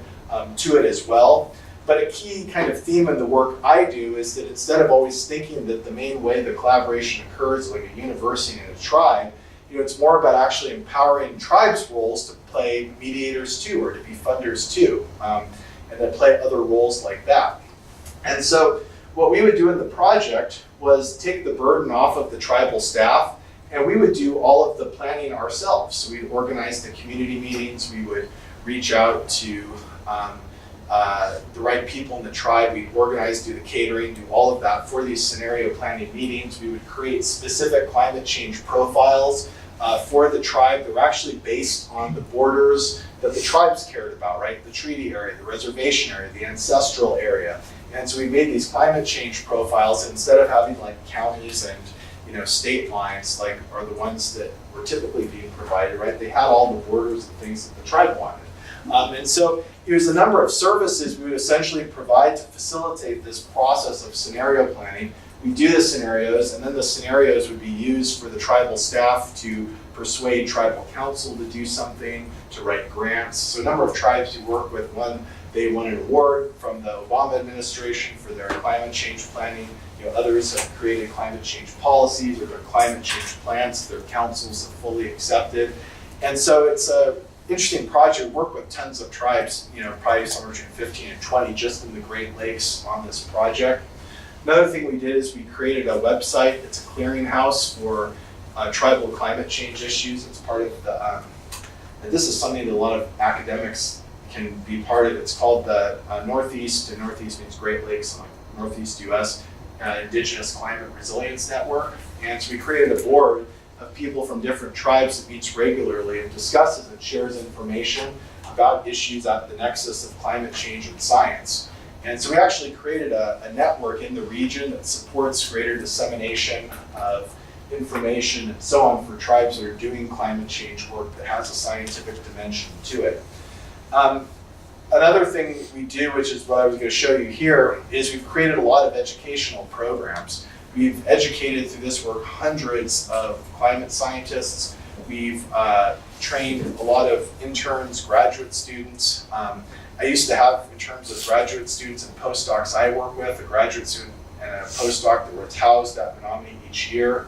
S2: to it as well. But a key kind of theme in the work I do is that instead of always thinking that the main way the collaboration occurs, like a university and a tribe, it's more about actually empowering tribes' roles to play mediators too, or to be funders too, and then play other roles like that. And so what we would do in the project was take the burden off of the tribal staff, and we would do all of the planning ourselves. So we'd organize the community meetings, we would reach out to the right people in the tribe, we'd organize, do the catering, do all of that for these scenario planning meetings. We would create specific climate change profiles for the tribe that were actually based on the borders that the tribes cared about, right? The treaty area, the reservation area, the ancestral area. And so we made these climate change profiles instead of having like counties and state lines like are the ones that were typically being provided, right? They had all the borders and things that the tribe wanted. And so here's a number of services we would essentially provide to facilitate this process of scenario planning. We do the scenarios, and then the scenarios would be used for the tribal staff to persuade tribal council to do something, to write grants. So a number of tribes you work with, one, they won an award from the Obama administration for their climate change planning. Others have created climate change policies or their climate change plans their councils have fully accepted. And so it's a interesting project. Work with tons of tribes, probably somewhere between 15 and 20 just in the Great Lakes on this project. Another thing we did is we created a website. It's a clearinghouse for tribal climate change issues. It's part of the, and this is something that a lot of academics can be part of. It's called the Northeast, and Northeast means Great Lakes, like Northeast US, Indigenous Climate Resilience Network. And so we created a board of people from different tribes that meets regularly and discusses and shares information about issues at the nexus of climate change and science. And so we actually created a network in the region that supports greater dissemination of information and so on for tribes that are doing climate change work that has a scientific dimension to it. Another thing we do, which is what I was going to show you here, is we've created a lot of educational programs. We've educated through this work hundreds of climate scientists. We've trained a lot of interns, graduate students. I used to have, in terms of graduate students and postdocs I work with, a graduate student and a postdoc that was housed at Menominee each year.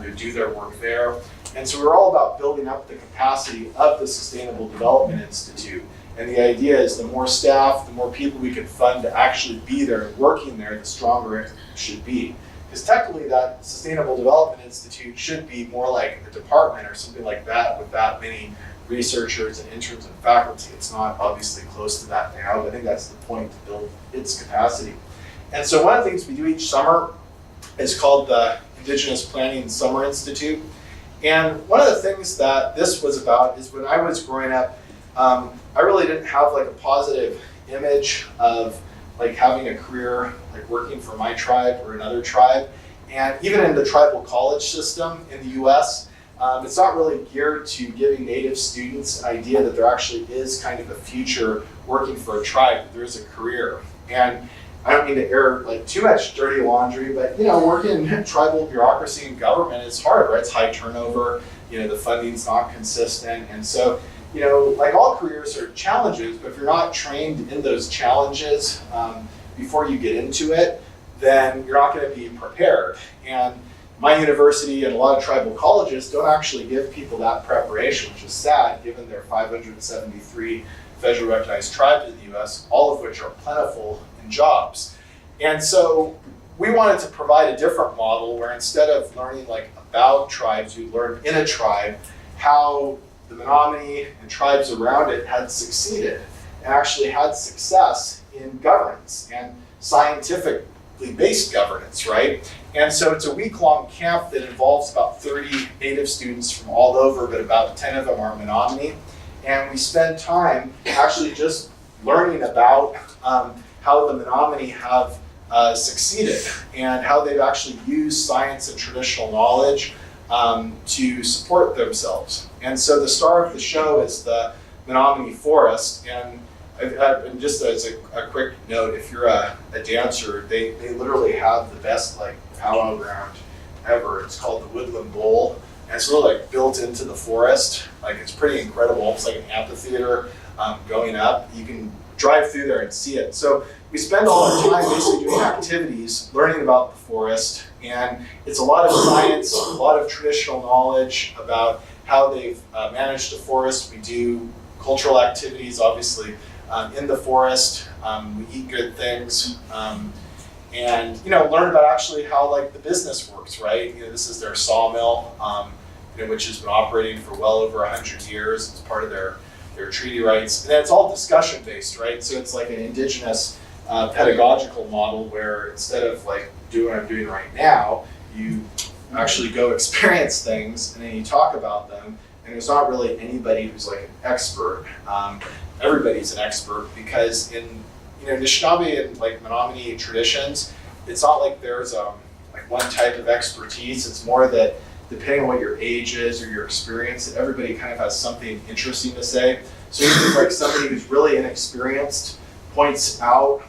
S2: They do their work there. And so we're all about building up the capacity of the Sustainable Development Institute. And the idea is the more staff, the more people we can fund to actually be there and working there, the stronger it should be. Because technically that Sustainable Development Institute should be more like a department or something like that with that many researchers and interns and faculty. It's not obviously close to that now, but I think that's the point, to build its capacity. And so one of the things we do each summer is called the Indigenous Planning Summer Institute. And one of the things that this was about is when I was growing up, I really didn't have like a positive image of like having a career like working for my tribe or another tribe. And even in the tribal college system in the US, it's not really geared to giving Native students an idea that there actually is kind of a future working for a tribe, that there is a career. And I don't mean to air like too much dirty laundry, but you know, working in tribal bureaucracy and government is hard, right? It's high turnover, you know, the funding's not consistent. And so, you know, like all careers are challenges, but if you're not trained in those challenges before you get into it, then you're not going to be prepared. And my university and a lot of tribal colleges don't actually give people that preparation, which is sad given there are 573 federally recognized tribes in the US, all of which are plentiful in jobs. And so we wanted to provide a different model where instead of learning like about tribes, we learn in a tribe how the Menominee and tribes around it had succeeded and actually had success in governance and scientifically based governance, right? And so it's a week-long camp that involves about 30 Native students from all over, but about 10 of them are Menominee. And we spend time actually just learning about how the Menominee have succeeded and how they've actually used science and traditional knowledge to support themselves. And so the star of the show is the Menominee Forest. And just as a quick note, if you're a dancer, they literally have the best like powwow ground ever. It's called the Woodland Bowl. And it's really like built into the forest. Like it's pretty incredible, almost like an amphitheater going up. You can drive through there and see it. So we spend all our time basically doing activities, learning about the forest. And it's a lot of science, a lot of traditional knowledge about how they've managed the forest. We do cultural activities, obviously, in the forest. We eat good things. And you know, learn about actually how like the business works, right? You know, this is their sawmill, you know, which has been operating for well over 100 years. It's part of their treaty rights, and it's all discussion based, right? So it's like an indigenous pedagogical model where instead of like doing what I'm doing right now, you actually go experience things and then you talk about them. And there's not really anybody who's like an expert. Everybody's an expert because in Anishinaabe and like Menominee traditions, it's not like there's like one type of expertise. It's more that depending on what your age is or your experience, that everybody kind of has something interesting to say. So even if like somebody who's really inexperienced points out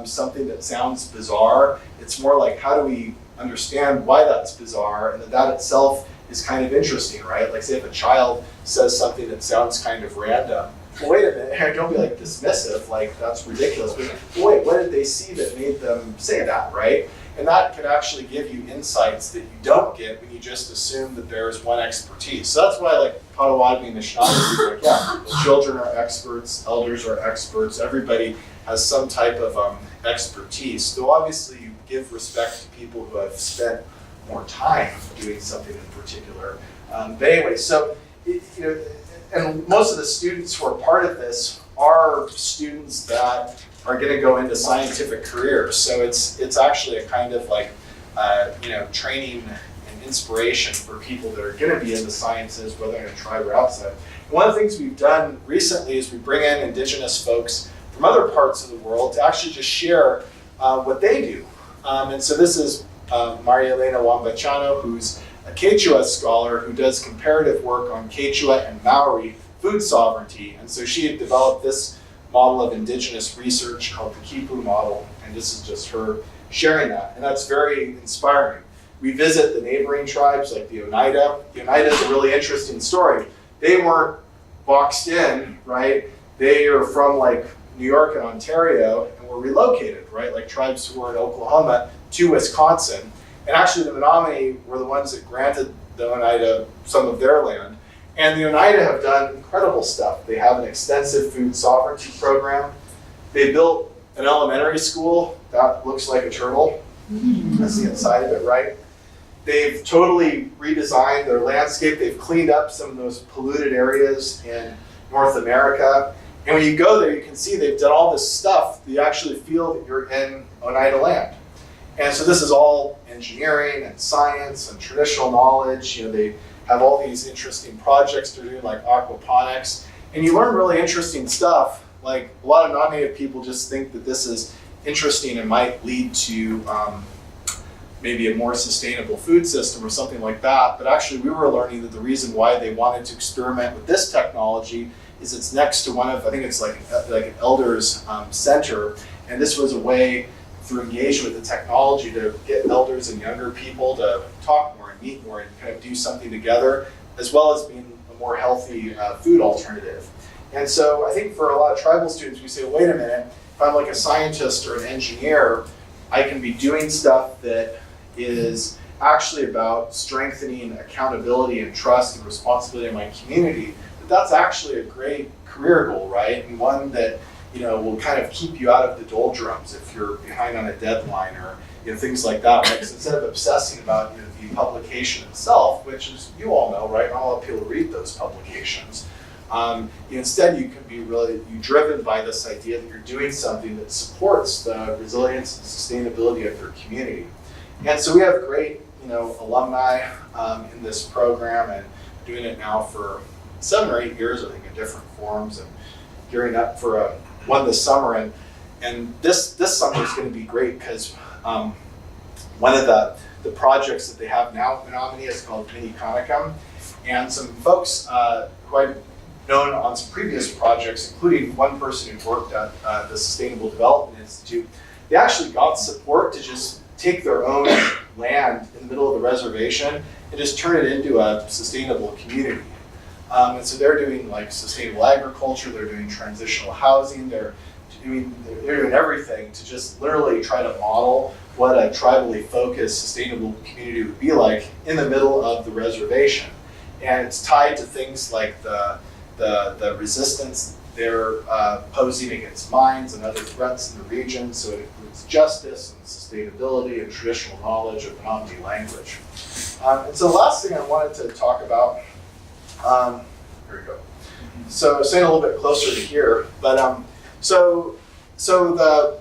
S2: something that sounds bizarre, it's more like how do we understand why that's bizarre, and that itself is kind of interesting, right? Like say if a child says something that sounds kind of random, well, wait a minute, don't be like dismissive, like that's ridiculous. But wait, what did they see that made them say that, right? And that could actually give you insights that you don't get when you just assume that there's one expertise. So that's why like Potawatomi Nation is like, yeah, children are experts, elders are experts, everybody has some type of expertise. So obviously you give respect to people who have spent more time doing something in particular. But anyway, so, and most of the students who are part of this are students that are going to go into scientific careers. So it's actually a kind of like, training and inspiration for people that are going to be in the sciences, whether in a tribe or outside. And one of the things we've done recently is we bring in Indigenous folks from other parts of the world to actually just share what they do. And so this is Maria Elena Wambachano, who's a Quechua scholar who does comparative work on Quechua and Maori food sovereignty. And so she had developed this model of indigenous research called the Kipu model, and this is just her sharing that. And that's very inspiring. We visit the neighboring tribes like the Oneida. The Oneida is a really interesting story. They weren't boxed in, right? They are from like New York and Ontario and were relocated, right? Like tribes who were in Oklahoma to Wisconsin. And actually the Menominee were the ones that granted the Oneida some of their land. And the Oneida have done incredible stuff. They have an extensive food sovereignty program. They built an elementary school that looks like a turtle. That's the inside of it, right? They've totally redesigned their landscape. They've cleaned up some of those polluted areas in North America. And when you go there, you can see they've done all this stuff that you actually feel that you're in Oneida land. And so this is all engineering and science and traditional knowledge. You know, they have all these interesting projects they're doing like aquaponics. And you learn really interesting stuff. Like a lot of non-native people just think that this is interesting and might lead to maybe a more sustainable food system or something like that. But actually we were learning that the reason why they wanted to experiment with this technology is it's next to one of, I think it's like an elders center. And this was a way through engagement with the technology to get elders and younger people to talk more and meet more and kind of do something together, as well as being a more healthy food alternative. And so I think for a lot of tribal students, we say, wait a minute, if I'm like a scientist or an engineer, I can be doing stuff that is actually about strengthening accountability and trust and responsibility in my community. But that's actually a great career goal, right? And one that, you know, will kind of keep you out of the doldrums if you're behind on a deadline or, you know, things like that, right? So instead of obsessing about, you know, the publication itself, which is, you all know, right? Not a lot of people read those publications. Instead, you can be really driven by this idea that you're doing something that supports the resilience and sustainability of your community. And so we have great, you know, alumni in this program and doing it now for 7 or 8 years, I think, in different forms, and gearing up for one this summer. And this summer is going to be great because one of the projects that they have now at Menominee is called Mini Conicum, and some folks who I've known on some previous projects, including one person who worked at the Sustainable Development Institute, they actually got support to just take their own land in the middle of the reservation and just turn it into a sustainable community. And so they're doing like sustainable agriculture, they're doing transitional housing, they're doing everything to just literally try to model what a tribally focused sustainable community would be like in the middle of the reservation. And it's tied to things like the resistance they're posing against mines and other threats in the region. So it includes justice and sustainability and traditional knowledge of Menominee language. And so the last thing I wanted to talk about, here we go. So staying a little bit closer to here, but so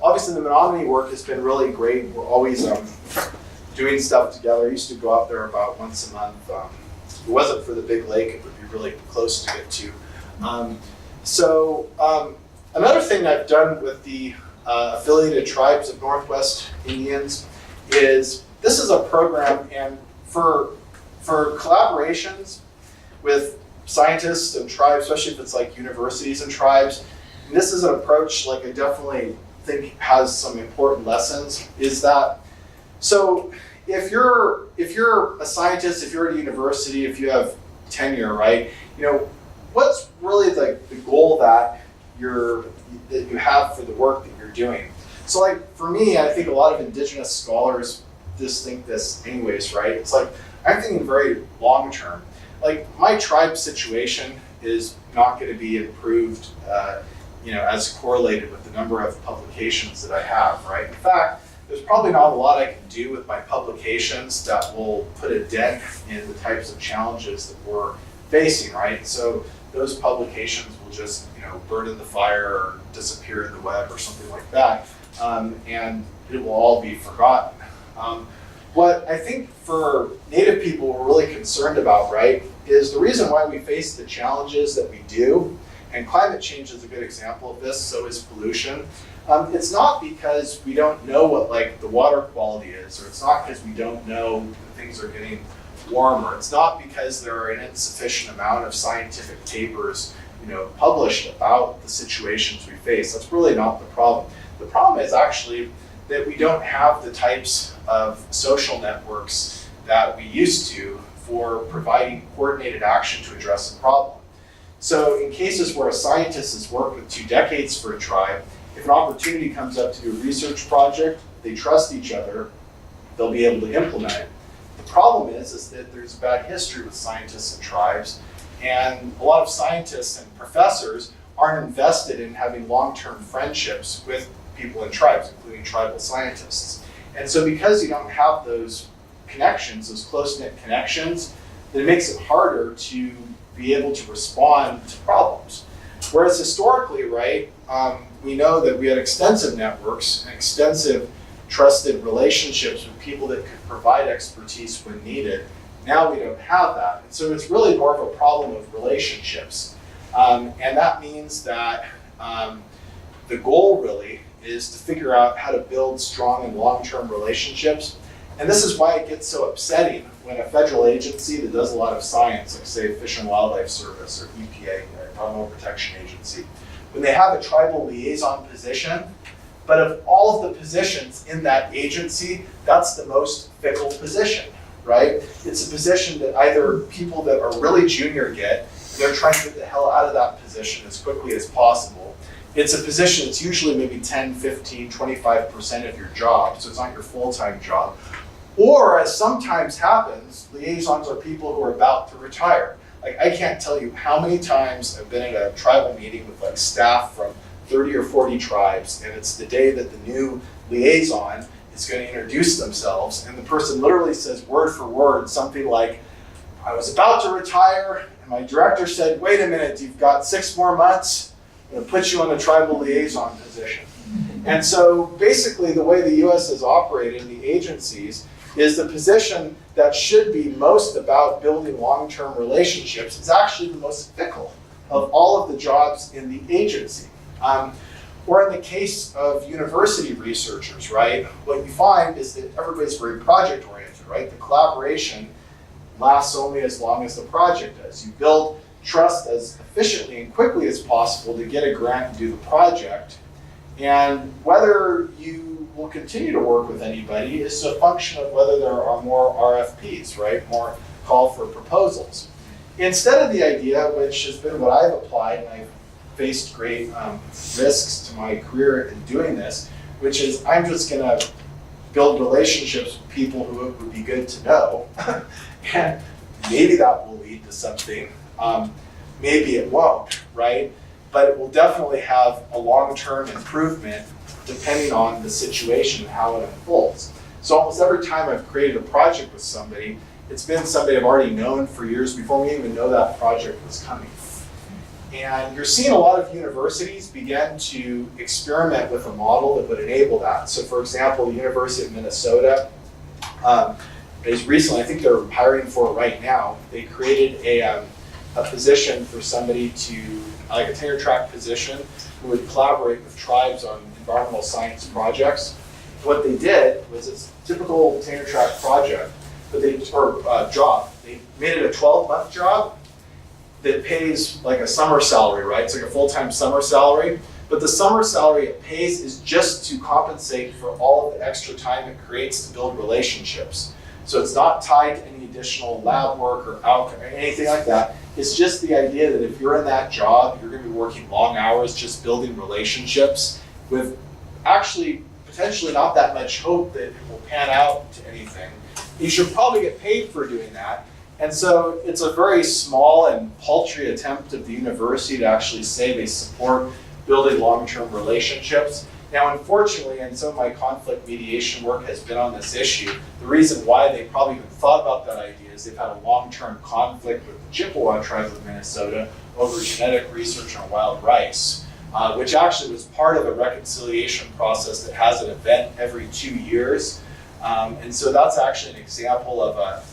S2: obviously the Menominee work has been really great. We're always doing stuff together. I used to go out there about once a month. If it wasn't for the big lake, it would be really close to get to. Another thing I've done with the affiliated tribes of Northwest Indians is this is a program, and for collaborations with scientists and tribes, especially if it's like universities and tribes, and this is an approach like I definitely think has some important lessons, is that so if you're a scientist, if you're at a university, if you have tenure, right, you know, what's really the goal that you have for the work that you're doing? So like for me, I think a lot of indigenous scholars just think this anyways, right? It's like I'm thinking very long term. Like my tribe situation is not going to be improved, as correlated with the number of publications that I have, right? In fact, there's probably not a lot I can do with my publications that will put a dent in the types of challenges that we're facing, right? So those publications will just, burn in the fire or disappear in the web or something like that, and it will all be forgotten. What I think for Native people we're really concerned about, right, is the reason why we face the challenges that we do, and climate change is a good example of this, so is pollution. It's not because we don't know what the water quality is, or it's not because we don't know that things are getting warmer. It's not because there are an insufficient amount of scientific papers, published about the situations we face. That's really not the problem. The problem is actually that we don't have the types of social networks that we used to for providing coordinated action to address a problem. So in cases where a scientist has worked with 2 decades for a tribe, if an opportunity comes up to do a research project, they trust each other, they'll be able to implement it. The problem is that there's a bad history with scientists and tribes, and a lot of scientists and professors aren't invested in having long-term friendships with people in tribes, including tribal scientists. And so because you don't have those connections, those close-knit connections, then it makes it harder to be able to respond to problems. Whereas historically, right, we know that we had extensive networks and extensive trusted relationships with people that could provide expertise when needed. Now we don't have that. And so it's really more of a problem of relationships. And that means that the goal really is to figure out how to build strong and long-term relationships. And this is why it gets so upsetting when a federal agency that does a lot of science, like say Fish and Wildlife Service or EPA, Environmental Protection Agency, when they have a tribal liaison position, but of all of the positions in that agency, that's the most fickle position, right? It's a position that either people that are really junior get, they're trying to get the hell out of that position as quickly as possible. It's a position that's usually maybe 10, 15, 25% of your job, so it's not your full-time job. Or, as sometimes happens, liaisons are people who are about to retire. Like, I can't tell you how many times I've been at a tribal meeting with like staff from 30 or 40 tribes, and it's the day that the new liaison is going to introduce themselves, and the person literally says word for word something like, I was about to retire, and my director said, wait a minute, you've got 6 more months, I'm going to put you on the tribal liaison position. And so basically the way the US has operated in the agencies is the position that should be most about building long-term relationships is actually the most fickle of all of the jobs in the agency. Or in the case of university researchers, right, what you find is that everybody's very project-oriented, right? The collaboration lasts only as long as the project does. You build trust as efficiently and quickly as possible to get a grant and do the project. And whether you will continue to work with anybody is a function of whether there are more RFPs, right? More call for proposals. Instead of the idea, which has been what I've applied, and I've faced great risks to my career in doing this, which is I'm just gonna build relationships with people who it would be good to know. And maybe that will lead to something. Maybe it won't, right? But it will definitely have a long-term improvement depending on the situation and how it unfolds. So almost every time I've created a project with somebody, it's been somebody I've already known for years before we even know that project was coming. And you're seeing a lot of universities begin to experiment with a model that would enable that. So for example, the University of Minnesota is recently, I think they're hiring for it right now, they created a position for somebody to, like a tenure track position, who would collaborate with tribes on environmental science projects. What they did was it's a typical tenure track project, but job. They made it a 12-month job that pays like a summer salary, right? It's like a full-time summer salary, but the summer salary it pays is just to compensate for all of the extra time it creates to build relationships. So it's not tied to any additional lab work or outcome or anything like that. It's just the idea that if you're in that job, you're going to be working long hours just building relationships with actually potentially not that much hope that it will pan out to anything. You should probably get paid for doing that. And so it's a very small and paltry attempt of the university to actually say they support building long-term relationships. Now, unfortunately, and some of my conflict mediation work has been on this issue, the reason why they probably even thought about that idea is they've had a long-term conflict with the Chippewa tribe of Minnesota over genetic research on wild rice, which actually was part of a reconciliation process that has an event every 2 years. And so that's actually an example of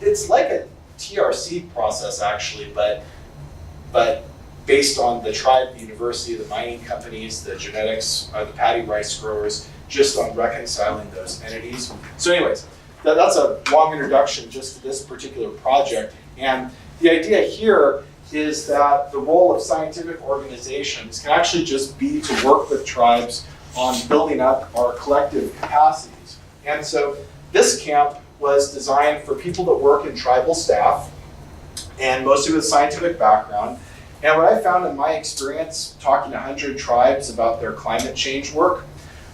S2: it's like a TRC process actually, but based on the tribe, the university, the mining companies, the genetics, the paddy rice growers, just on reconciling those entities. So anyways,
S3: that's a long introduction just to this particular project. And the idea here is that the role of scientific organizations can actually just be to work with tribes on building up our collective capacities. And so this camp was designed for people that work in tribal staff, and mostly with scientific background. And what I found in my experience talking to 100 tribes about their climate change work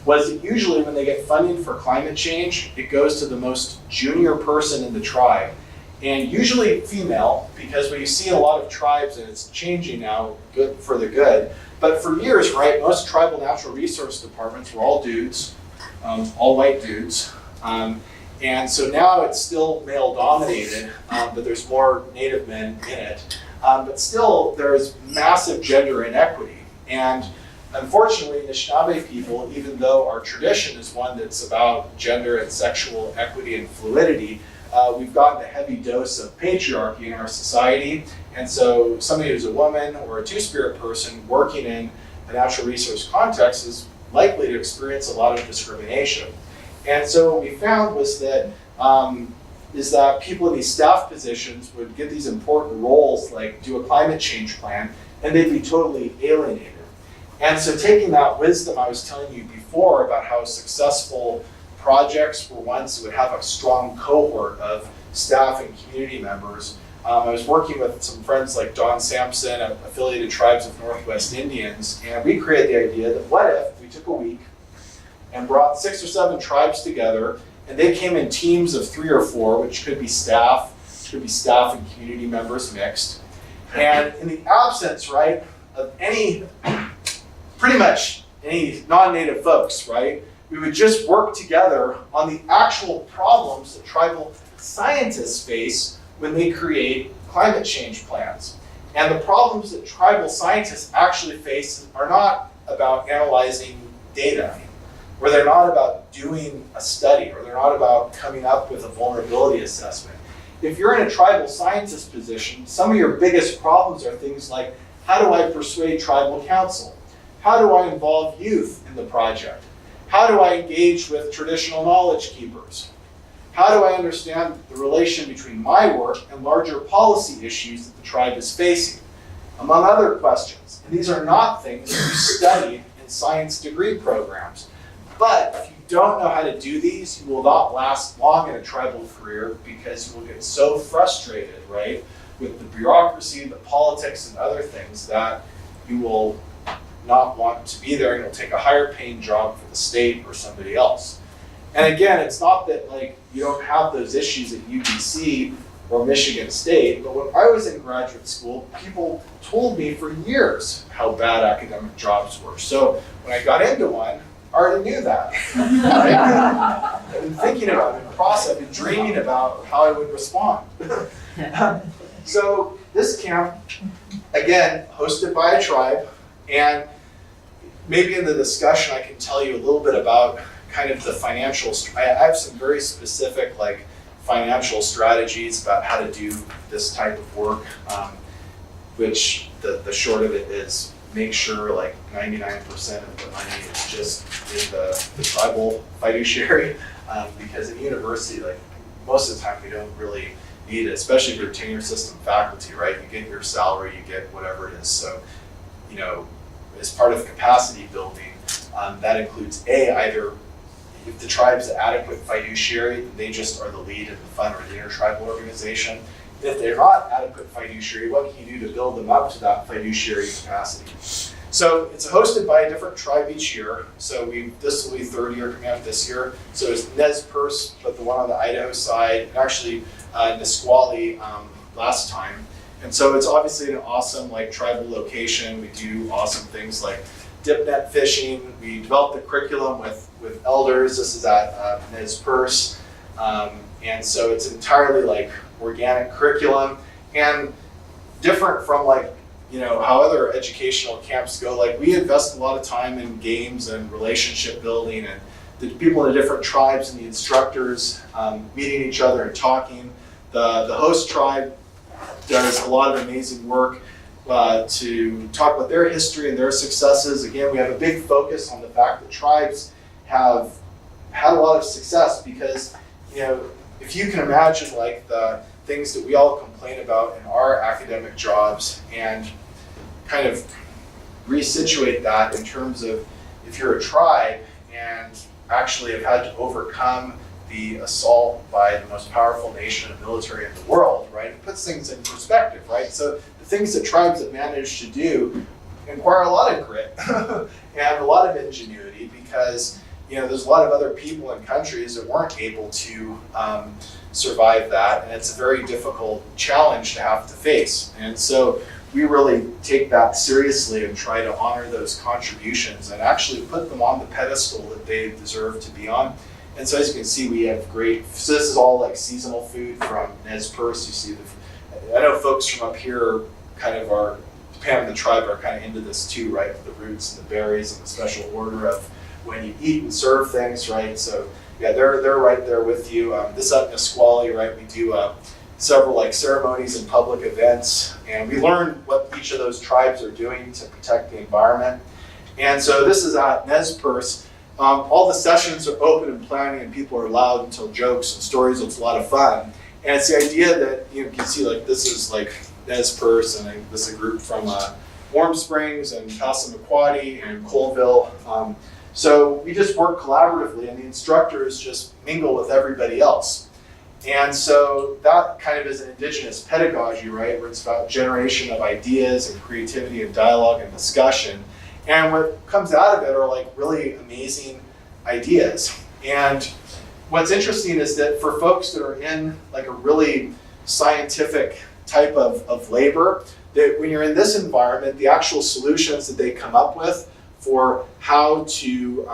S3: was that usually when they get funding for climate change, it goes to the most junior person in the tribe, and usually female, because what you see in a lot of tribes, and it's changing now, good for the good, but for years, right, most tribal natural resource departments were all dudes, all white dudes. And so now it's still male dominated, but there's more Native men in it. But still, there's massive gender inequity. And unfortunately, Anishinaabe people, even though our tradition is one that's about gender and sexual equity and fluidity, we've gotten a heavy dose of patriarchy in our society. And so somebody who's a woman or a two-spirit person working in a natural resource context is likely to experience a lot of discrimination. And so what we found was that people in these staff positions would get these important roles, like do a climate change plan, and they'd be totally alienated. And so taking that wisdom I was telling you before about how successful projects were ones that would have a strong cohort of staff and community members. I was working with some friends like Don Sampson of Affiliated Tribes of Northwest Indians, and we created the idea that what if we took a week and brought 6 or 7 tribes together, and they came in teams of 3 or 4, which could be staff and community members mixed. And in the absence, right, of pretty much any non-native folks, right, we would just work together on the actual problems that tribal scientists face when they create climate change plans. And the problems that tribal scientists actually face are not about analyzing data, or they're not about doing a study, or they're not about coming up with a vulnerability assessment. If you're in a tribal scientist position, some of your biggest problems are things like, how do I persuade tribal council? How do I involve youth in the project? How do I engage with traditional knowledge keepers? How do I understand the relation between my work and larger policy issues that the tribe is facing? Among other questions. And these are not things that you study in science degree programs. But if you don't know how to do these, you will not last long in a tribal career because you will get so frustrated, right, with the bureaucracy, the politics, and other things that you will not want to be there, and you'll take a higher paying job for the state or somebody else. And again, it's not that like you don't have those issues at UBC or Michigan State, but when I was in graduate school, people told me for years how bad academic jobs were. So when I got into one, I already knew that. Right? I've been thinking about it in process, I've been dreaming about how I would respond. So this camp, again, hosted by a tribe, and maybe in the discussion I can tell you a little bit about kind of the financial, I have some very specific like financial strategies about how to do this type of work, which the short of it is make sure like 99% of the money is just in the tribal fiduciary, because in university, like most of the time we don't really need it, especially if you're tenure system faculty, right? You get your salary, you get whatever it is. So, you know, as part of capacity building, that includes either if the tribe's adequate fiduciary, they just are the lead in the fund or the intertribal organization. If they're not adequate fiduciary, what can you do to build them up to that fiduciary capacity? So it's hosted by a different tribe each year. So this will be third year coming up this year. So it's Nez Perce, but the one on the Idaho side, and actually Nisqually last time. And so it's obviously an awesome like tribal location. We do awesome things like dip net fishing. We developed the curriculum with elders. This is at Nez Perce. And so it's entirely like organic curriculum and different from like, you know, how other educational camps go. Like we invest a lot of time in games and relationship building, and the people in the different tribes and the instructors meeting each other and talking. The host tribe does a lot of amazing work to talk about their history and their successes. Again, we have a big focus on the fact that tribes have had a lot of success because if you can imagine like the things that we all complain about in our academic jobs and kind of resituate that in terms of if you're a tribe and actually have had to overcome the assault by the most powerful nation and military in the world, right? It puts things in perspective, right? So the things that tribes have managed to do require a lot of grit and a lot of ingenuity because there's a lot of other people and countries that weren't able to survive that, and it's a very difficult challenge to have to face. And so we really take that seriously and try to honor those contributions and actually put them on the pedestal that they deserve to be on. And so as you can see, we have so this is all like seasonal food from Nez Perce. You see I know folks from up here kind of are, depending on the tribe, are kind of into this too, right? With the roots and the berries and the special order of when you eat and serve things, right? So yeah, they're right there with you. This up in Nisqually, right? We do several like ceremonies and public events, and we learn what each of those tribes are doing to protect the environment. And so this is at Nez Perce. All the sessions are open and planning, and people are allowed to tell jokes and stories. It's a lot of fun. And it's the idea that you can see like this is like Nez Perce, and this is a group from Warm Springs and Passamaquoddy and Colville. So we just work collaboratively, and the instructors just mingle with everybody else. And so that kind of is an indigenous pedagogy, right, where it's about generation of ideas and creativity and dialogue and discussion. And what comes out of it are like really amazing ideas. And what's interesting is that for folks that are in like a really scientific type of labor, that when you're in this environment, the actual solutions that they come up with for how to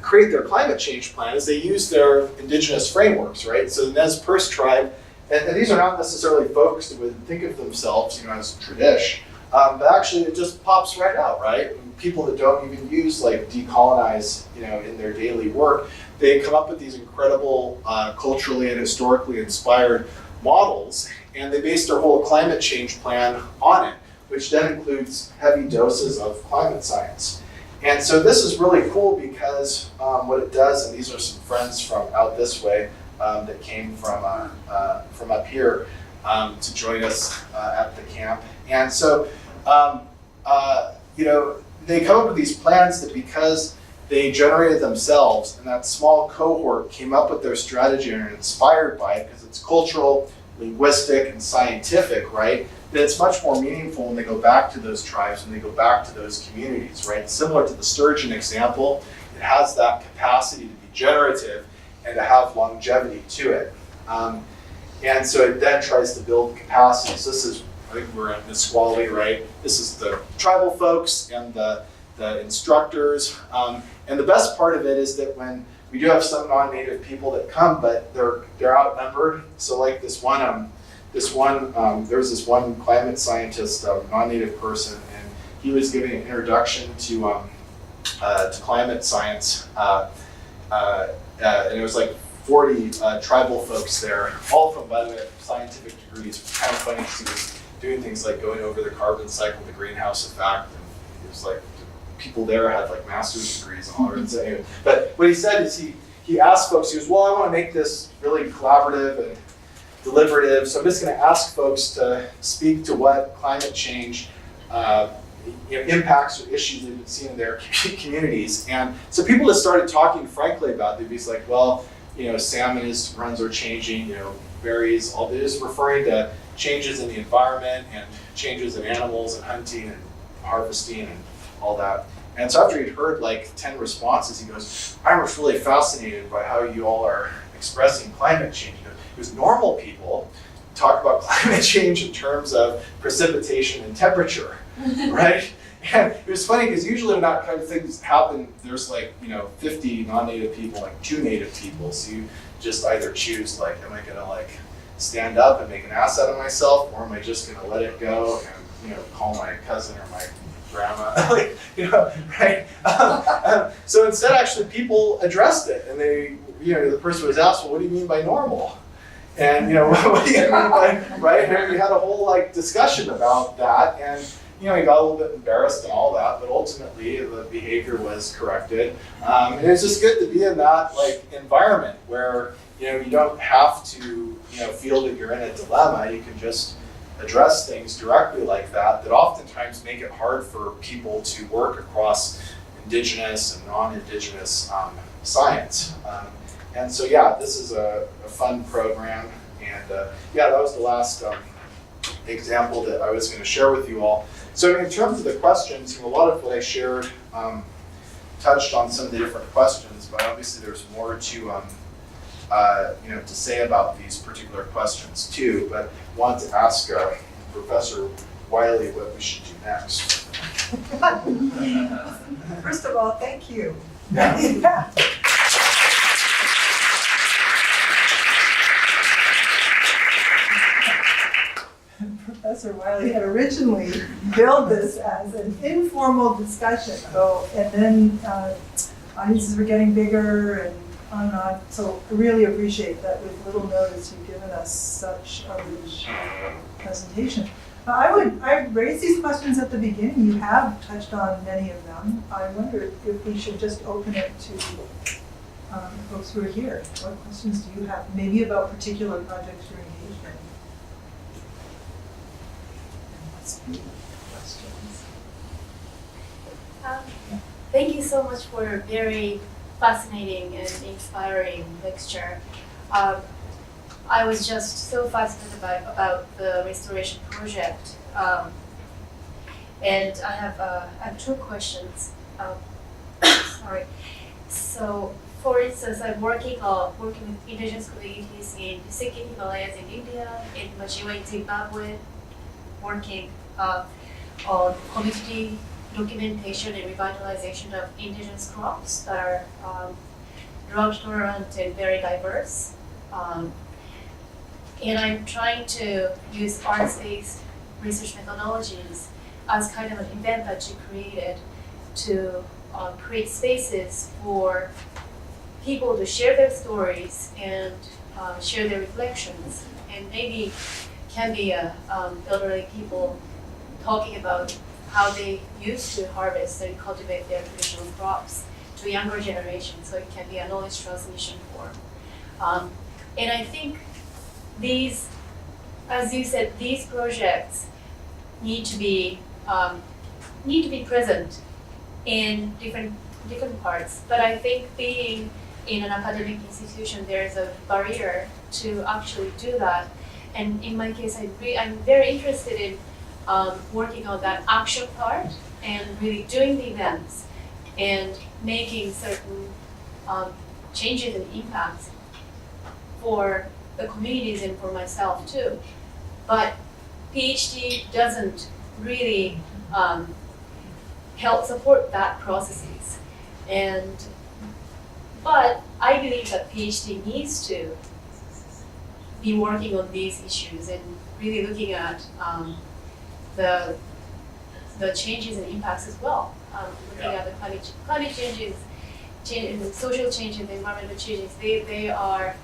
S3: create their climate change plan is they use their indigenous frameworks, right? So the Nez Perce tribe, and these are not necessarily folks that would think of themselves, as tradish, but actually it just pops right out, right? People that don't even use like decolonize, in their daily work, they come up with these incredible culturally and historically inspired models, and they base their whole climate change plan on it, which then includes heavy doses of climate science. And so this is really cool because what it does, and these are some friends from out this way that came from up here to join us at the camp. And so, they come up with these plans that because they generated themselves and that small cohort came up with their strategy and are inspired by it because it's cultural, linguistic, and scientific, right? That it's much more meaningful when they go back to those tribes, when they go back to those communities, right? Similar to the sturgeon example, it has that capacity to be generative and to have longevity to it. And so it then tries to build capacity. So this is, I think we're at Nisqually, right? This is the tribal folks and the instructors. And the best part of it is that when we do have some non-native people that come, but they're outnumbered. So like there was this one climate scientist, non-native person, and he was giving an introduction to climate science, and it was like 40 tribal folks there, all of them, by the way, have scientific degrees. It was kind of funny because he was doing things like going over the carbon cycle, the greenhouse effect, and it was like people there had like master's degrees and all that. Anyway, but what he said is he asked folks, he goes, well, I want to make this really collaborative and deliberative, so I'm just going to ask folks to speak to what climate change impacts or issues they've been seeing in their communities. And so people just started talking frankly about it. He's like, well, salmon runs are changing, berries, all this, referring to changes in the environment and changes in animals and hunting and harvesting and all that. And so after he'd heard like 10 responses, he goes, I was really fascinated by how you all are expressing climate change. Because normal people talk about climate change in terms of precipitation and temperature, right? And it was funny because usually when that kind of things happen, there's like, 50 non-native people, like 2 native people. So you just either choose like, am I gonna like stand up and make an ass out of myself, or am I just gonna let it go and, call my cousin or my grandma, right? So instead, actually, people addressed it, and they, the person was asked, well, what do you mean by normal? And what do you mean by, right? And we had a whole like discussion about that, and he got a little bit embarrassed and all that, but ultimately the behavior was corrected. And it's just good to be in that like environment where you don't have to, feel that you're in a dilemma. You can just address things directly like that oftentimes make it hard for people to work across Indigenous and non-Indigenous science. And so, yeah, this is a fun program. And yeah, that was the last example that I was going to share with you all. So in terms of the questions, a lot of what I shared touched on some of the different questions, but obviously there's more to to say about these particular questions too. But I want to ask Professor Wiley what we should do next.
S4: First of all, thank you.
S1: Yeah. Professor Wiley had originally billed this as an informal discussion, and then audiences were getting bigger and on and on. So I really appreciate that with little notice you've given us such a rich presentation. I raised these questions at the beginning. You have touched on many of them. I wonder if we should just open it to folks who are here. What questions do you have? Maybe about particular projects you're engaged in. Questions.
S5: Thank you so much for a very fascinating and inspiring lecture. I was just so fascinated about the restoration project, and I have two questions. Sorry. So, for instance, I'm working with indigenous communities in the Sikkim Himalayas in India, in Majiwa in Zimbabwe, working on community documentation and revitalization of indigenous crops that are drought tolerant and very diverse. And I'm trying to use arts-based research methodologies as kind of an event that you created to create spaces for people to share their stories and share their reflections, and maybe can be elderly people talking about how they used to harvest and cultivate their traditional crops to younger generations, so it can be a knowledge transmission form. And I think these, as you said, these projects need to be present in different parts. But I think being in an academic institution, there is a barrier to actually do that. And in my case, I'm very interested in working on that action part and really doing the events and making certain changes and impacts for the communities and for myself too. But PhD doesn't really help support that processes. But I believe that PhD needs to be working on these issues and really looking at the changes and impacts as well. Looking at the climate changes, social changes, environmental changes, they are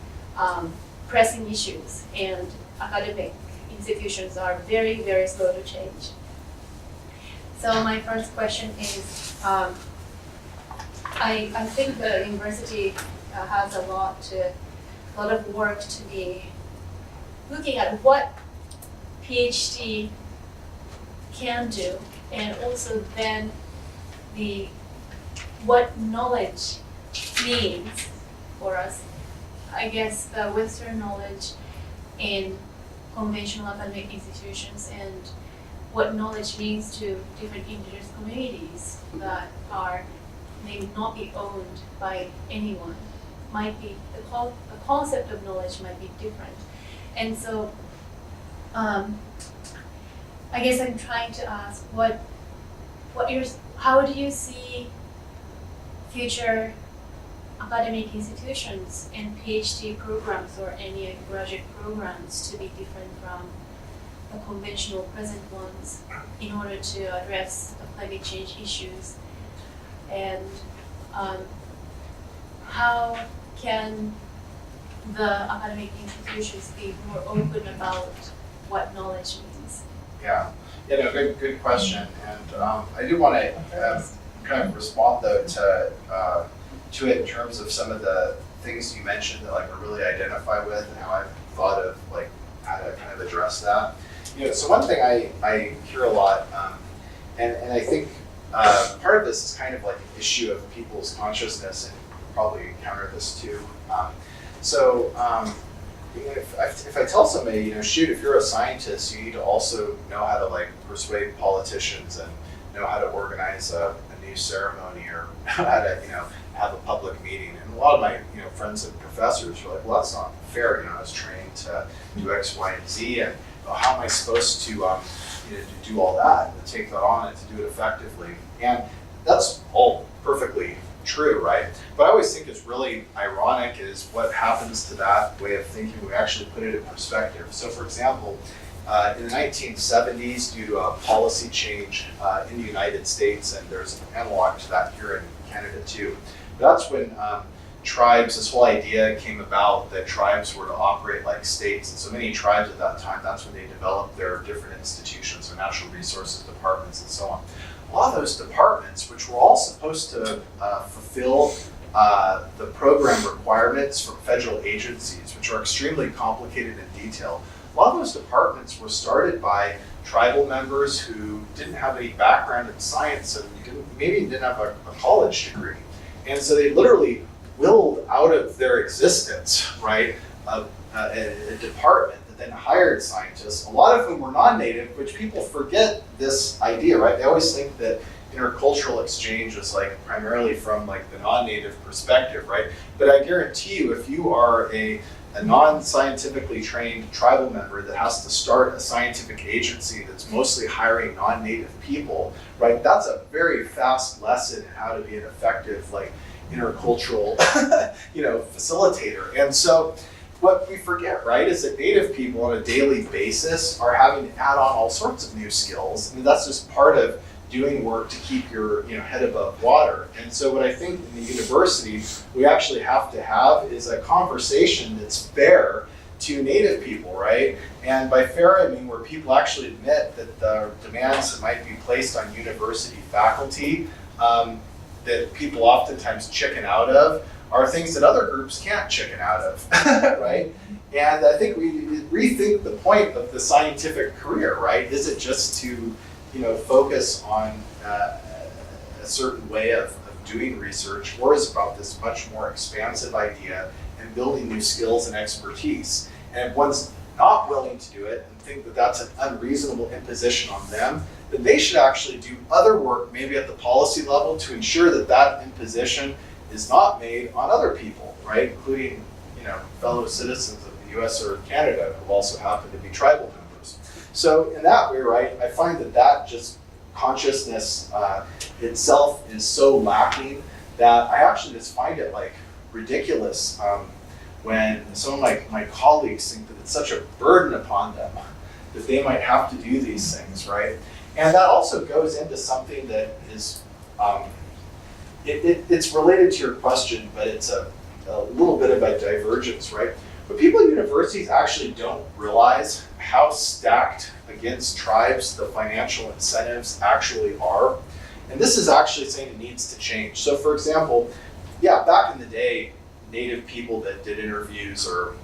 S5: pressing issues, and academic institutions are very, very slow to change. So my first question is, I think the university has a lot of work to be looking at what PhD can do, and also then what knowledge means for us. I guess the Western knowledge in conventional academic institutions and what knowledge means to different indigenous communities that may not be owned by anyone. Might be the concept of knowledge might be different, and so I guess I'm trying to ask how do you see future academic institutions and PhD programs or any graduate programs to be different from the conventional present ones in order to address the climate change issues? And how can the academic institutions be more open about what knowledge means?
S2: Yeah, good question. And I do want to kind of respond though to it in terms of some of the things you mentioned that like I really identify with and how I've thought of like how to kind of address that. So one thing I hear a lot, and I think part of this is kind of like an issue of people's consciousness, and you probably encounter this too. If I tell somebody, shoot, if you're a scientist, you need to also know how to like persuade politicians and know how to organize a new ceremony or how to, have a public meeting. And a lot of my, friends and professors were like, well, that's not fair. I was trained to do X, Y, and Z, and how am I supposed to, to do all that and to take that on and to do it effectively? And that's all perfectly true, right? But I always think it's really ironic is what happens to that way of thinking when we actually put it in perspective. So for example, in the 1970s, due to a policy change in the United States, and there's an analog to that here in Canada too, that's when tribes, this whole idea came about that tribes were to operate like states. And so many tribes at that time, that's when they developed their different institutions, their natural resources departments and so on. A lot of those departments, which were all supposed to fulfill the program requirements from federal agencies, which are extremely complicated and detailed, a lot of those departments were started by tribal members who didn't have any background in science and maybe didn't have a college degree. And so they literally willed out of their existence, right, a department that then hired scientists. A lot of them were non-native, which people forget this idea, right? They always think that intercultural exchange is like primarily from like the non-native perspective, right? But I guarantee you, if you are a non-scientifically trained tribal member that has to start a scientific agency that's mostly hiring non-native people, right? That's a very fast lesson in how to be an effective like intercultural, facilitator. And so what we forget, right, is that native people on a daily basis are having to add on all sorts of new skills. And that's just part of doing work to keep your head above water. And so what I think in the university we actually have to have is a conversation that's fair to native people, right? And by fair I mean where people actually admit that the demands that might be placed on university faculty that people oftentimes chicken out of are things that other groups can't chicken out of, right? And I think we rethink the point of the scientific career, right? Is it just to focus on a certain way of doing research, or is it about this much more expansive idea and building new skills and expertise? And if one's not willing to do it and think that that's an unreasonable imposition on them, then they should actually do other work, maybe at the policy level, to ensure that that imposition is not made on other people, right? Including, fellow citizens of the US or Canada who also happen to be tribal members. So in that way, right, I find that just consciousness itself is so lacking that I actually just find it like ridiculous when some of my colleagues think that it's such a burden upon them that they might have to do these things, right? And that also goes into something that is, it's related to your question, but it's a little bit of a divergence, right? But people at universities actually don't realize how stacked against tribes the financial incentives actually are. And this is actually something that needs to change. So for example, back in the day, native people that did interviews or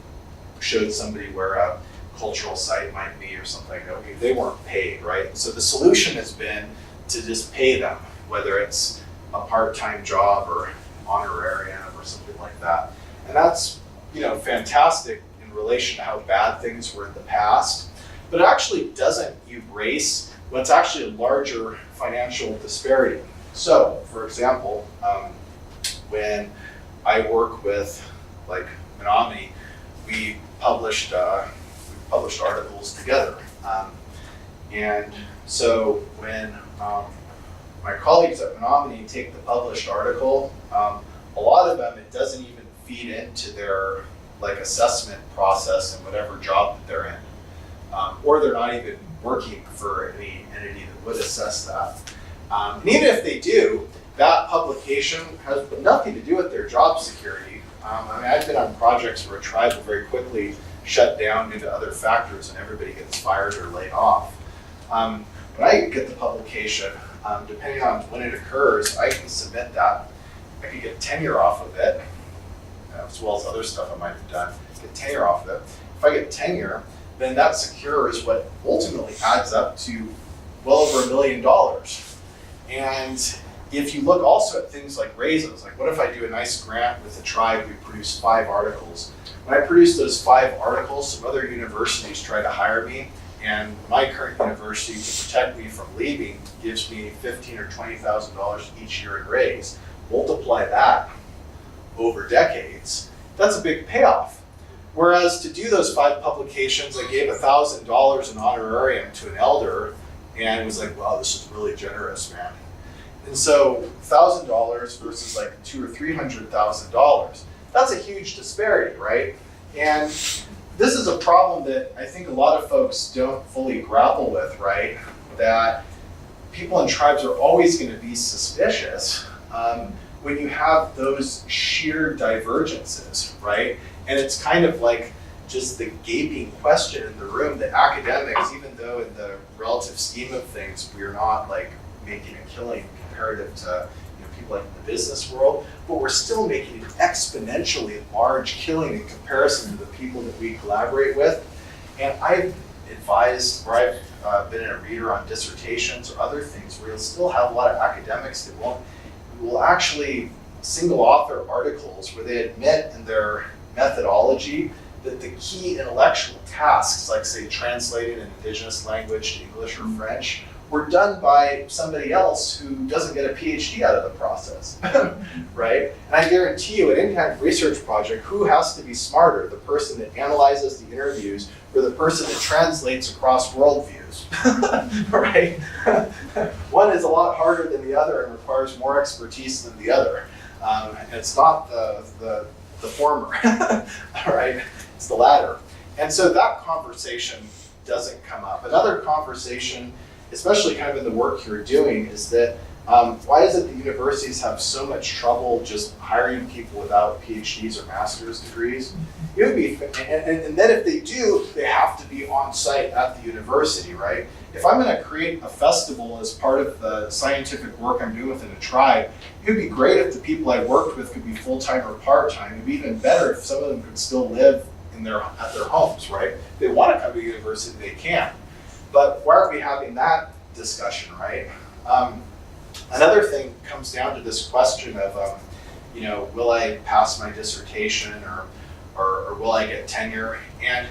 S2: showed somebody where a cultural site might be or something, they weren't paid, right? So the solution has been to just pay them, whether it's a part-time job or honorarium or something like that. And that's fantastic in relation to how bad things were in the past, but it actually doesn't erase what's actually a larger financial disparity. So, for example, when I work with like Menominee, we published articles together, and so when my colleagues at Menominee take the published article, a lot of them it doesn't even feed into their like assessment process in whatever job that they're in, or they're not even working for any entity that would assess that. And even if they do, that publication has nothing to do with their job security. I've been on projects where a tribe will very quickly shut down due to other factors and everybody gets fired or laid off. When I get the publication, depending on when it occurs, I can submit that. I could get tenure off of it. as well as other stuff I might have done, get tenure off of it. If I get tenure, then that secures what ultimately adds up to well over $1 million. And if you look also at things like raises, like what if I do a nice grant with a tribe, we produce 5 articles. When I produce those 5 articles, some other universities try to hire me, and my current university, to protect me from leaving, gives me $15,000 or $20,000 each year in raise. Multiply that over decades, that's a big payoff. Whereas to do those 5 publications, I gave $1,000 in honorarium to an elder, and was like, wow, this is really generous, man. And so $1,000 versus like $200,000 or $300,000, that's a huge disparity, right? And this is a problem that I think a lot of folks don't fully grapple with, right? That people in tribes are always going to be suspicious when you have those sheer divergences, right? And it's kind of like just the gaping question in the room that academics, even though in the relative scheme of things, we're not like making a killing comparative to people like in the business world, but we're still making an exponentially large killing in comparison to the people that we collaborate with. And I've advised, or I've been a reader on dissertations or other things where you'll still have a lot of academics that will actually single author articles where they admit in their methodology that the key intellectual tasks, like say translating an indigenous language to English or French, were done by somebody else who doesn't get a PhD out of the process, right? And I guarantee you, in any kind of research project, who has to be smarter? The person that analyzes the interviews or the person that translates across worldviews, right? One is a lot harder than the other and requires more expertise than the other. And it's not the former, all right? It's the latter. And so that conversation doesn't come up. Another conversation, especially kind of in the work you're doing, is that why is it that universities have so much trouble just hiring people without PhDs or master's degrees? It would be, and then if they do, they have to be on site at the university, right? If I'm going to create a festival as part of the scientific work I'm doing within a tribe, it would be great if the people I worked with could be full-time or part-time. It would be even better if some of them could still live at their homes, right? If they want to come to university, they can. But why aren't we having that discussion, right? Another thing comes down to this question of, will I pass my dissertation or will I get tenure? And,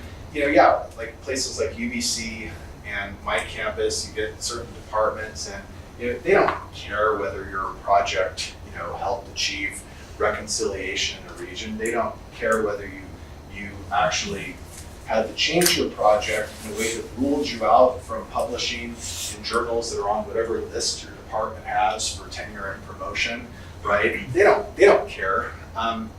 S2: like places like UBC and my campus, you get certain departments and they don't care whether your project, helped achieve reconciliation in a region. They don't care whether you actually had to change your project in a way that ruled you out from publishing in journals that are on whatever list your department has for tenure and promotion, right? They don't care,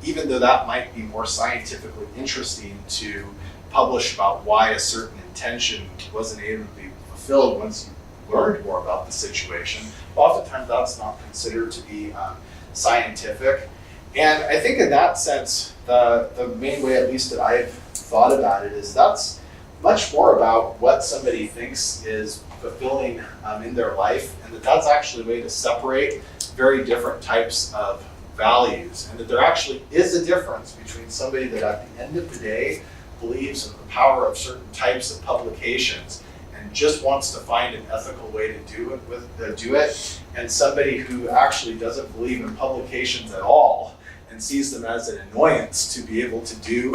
S2: even though that might be more scientifically interesting to publish about why a certain intention wasn't able to be fulfilled once you learned more about the situation. Oftentimes that's not considered to be scientific. And I think in that sense, the main way, at least that I've thought about it, is that's much more about what somebody thinks is fulfilling in their life, and that's actually a way to separate very different types of values, and that there actually is a difference between somebody that at the end of the day believes in the power of certain types of publications and just wants to find an ethical way to do it, and somebody who actually doesn't believe in publications at all and sees them as an annoyance to be able to do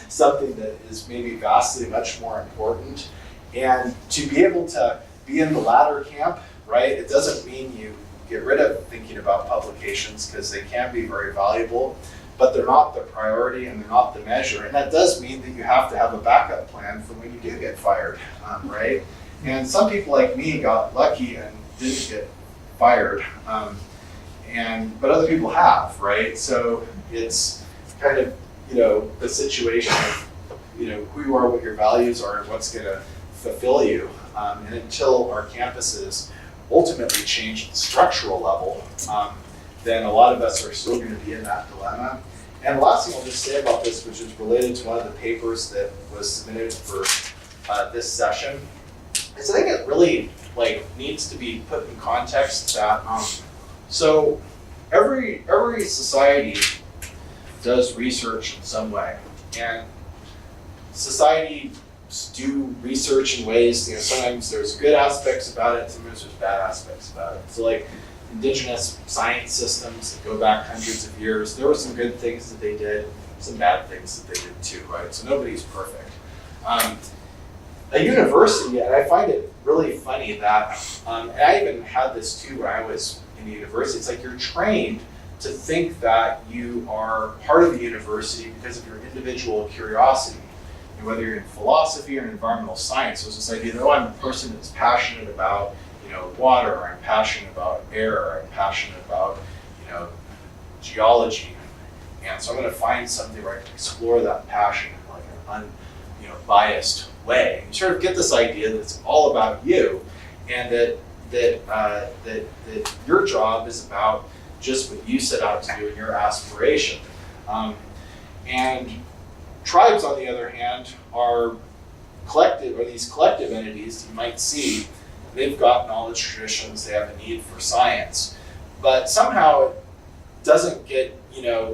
S2: something that is maybe vastly much more important. And to be able to be in the latter camp, right, it doesn't mean you get rid of thinking about publications, because they can be very valuable, but they're not the priority and they're not the measure. And that does mean that you have to have a backup plan for when you do get fired, right? And some people like me got lucky and didn't get fired. But other people have, right? So it's kind of, the situation of, who you are, what your values are, and what's going to fulfill you. And until our campuses ultimately change at the structural level, then a lot of us are still going to be in that dilemma. And the last thing I'll just say about this, which is related to one of the papers that was submitted for this session, is I think it really needs to be put in context that so every society
S3: does research in some way. And society do research in ways, sometimes there's good aspects about it, sometimes there's bad aspects about it. So like indigenous science systems that go back hundreds of years, there were some good things that they did, some bad things that they did too, right? So nobody's perfect. A university, and I find it really funny that, and I even had this too when I was in the university, it's like you're trained to think that you are part of the university because of your individual curiosity. And whether you're in philosophy or in environmental science, there's this idea that, oh, I'm a person that's passionate about, water, or I'm passionate about air, or I'm passionate about, geology. And so I'm going to find something where I can explore that passion in like an unbiased way. And you sort of get this idea that it's all about you, and that your job is about just what you set out to do in your aspiration. And tribes, on the other hand, are collective, or these collective entities you might see. They've got knowledge traditions, they have a need for science, but somehow it doesn't get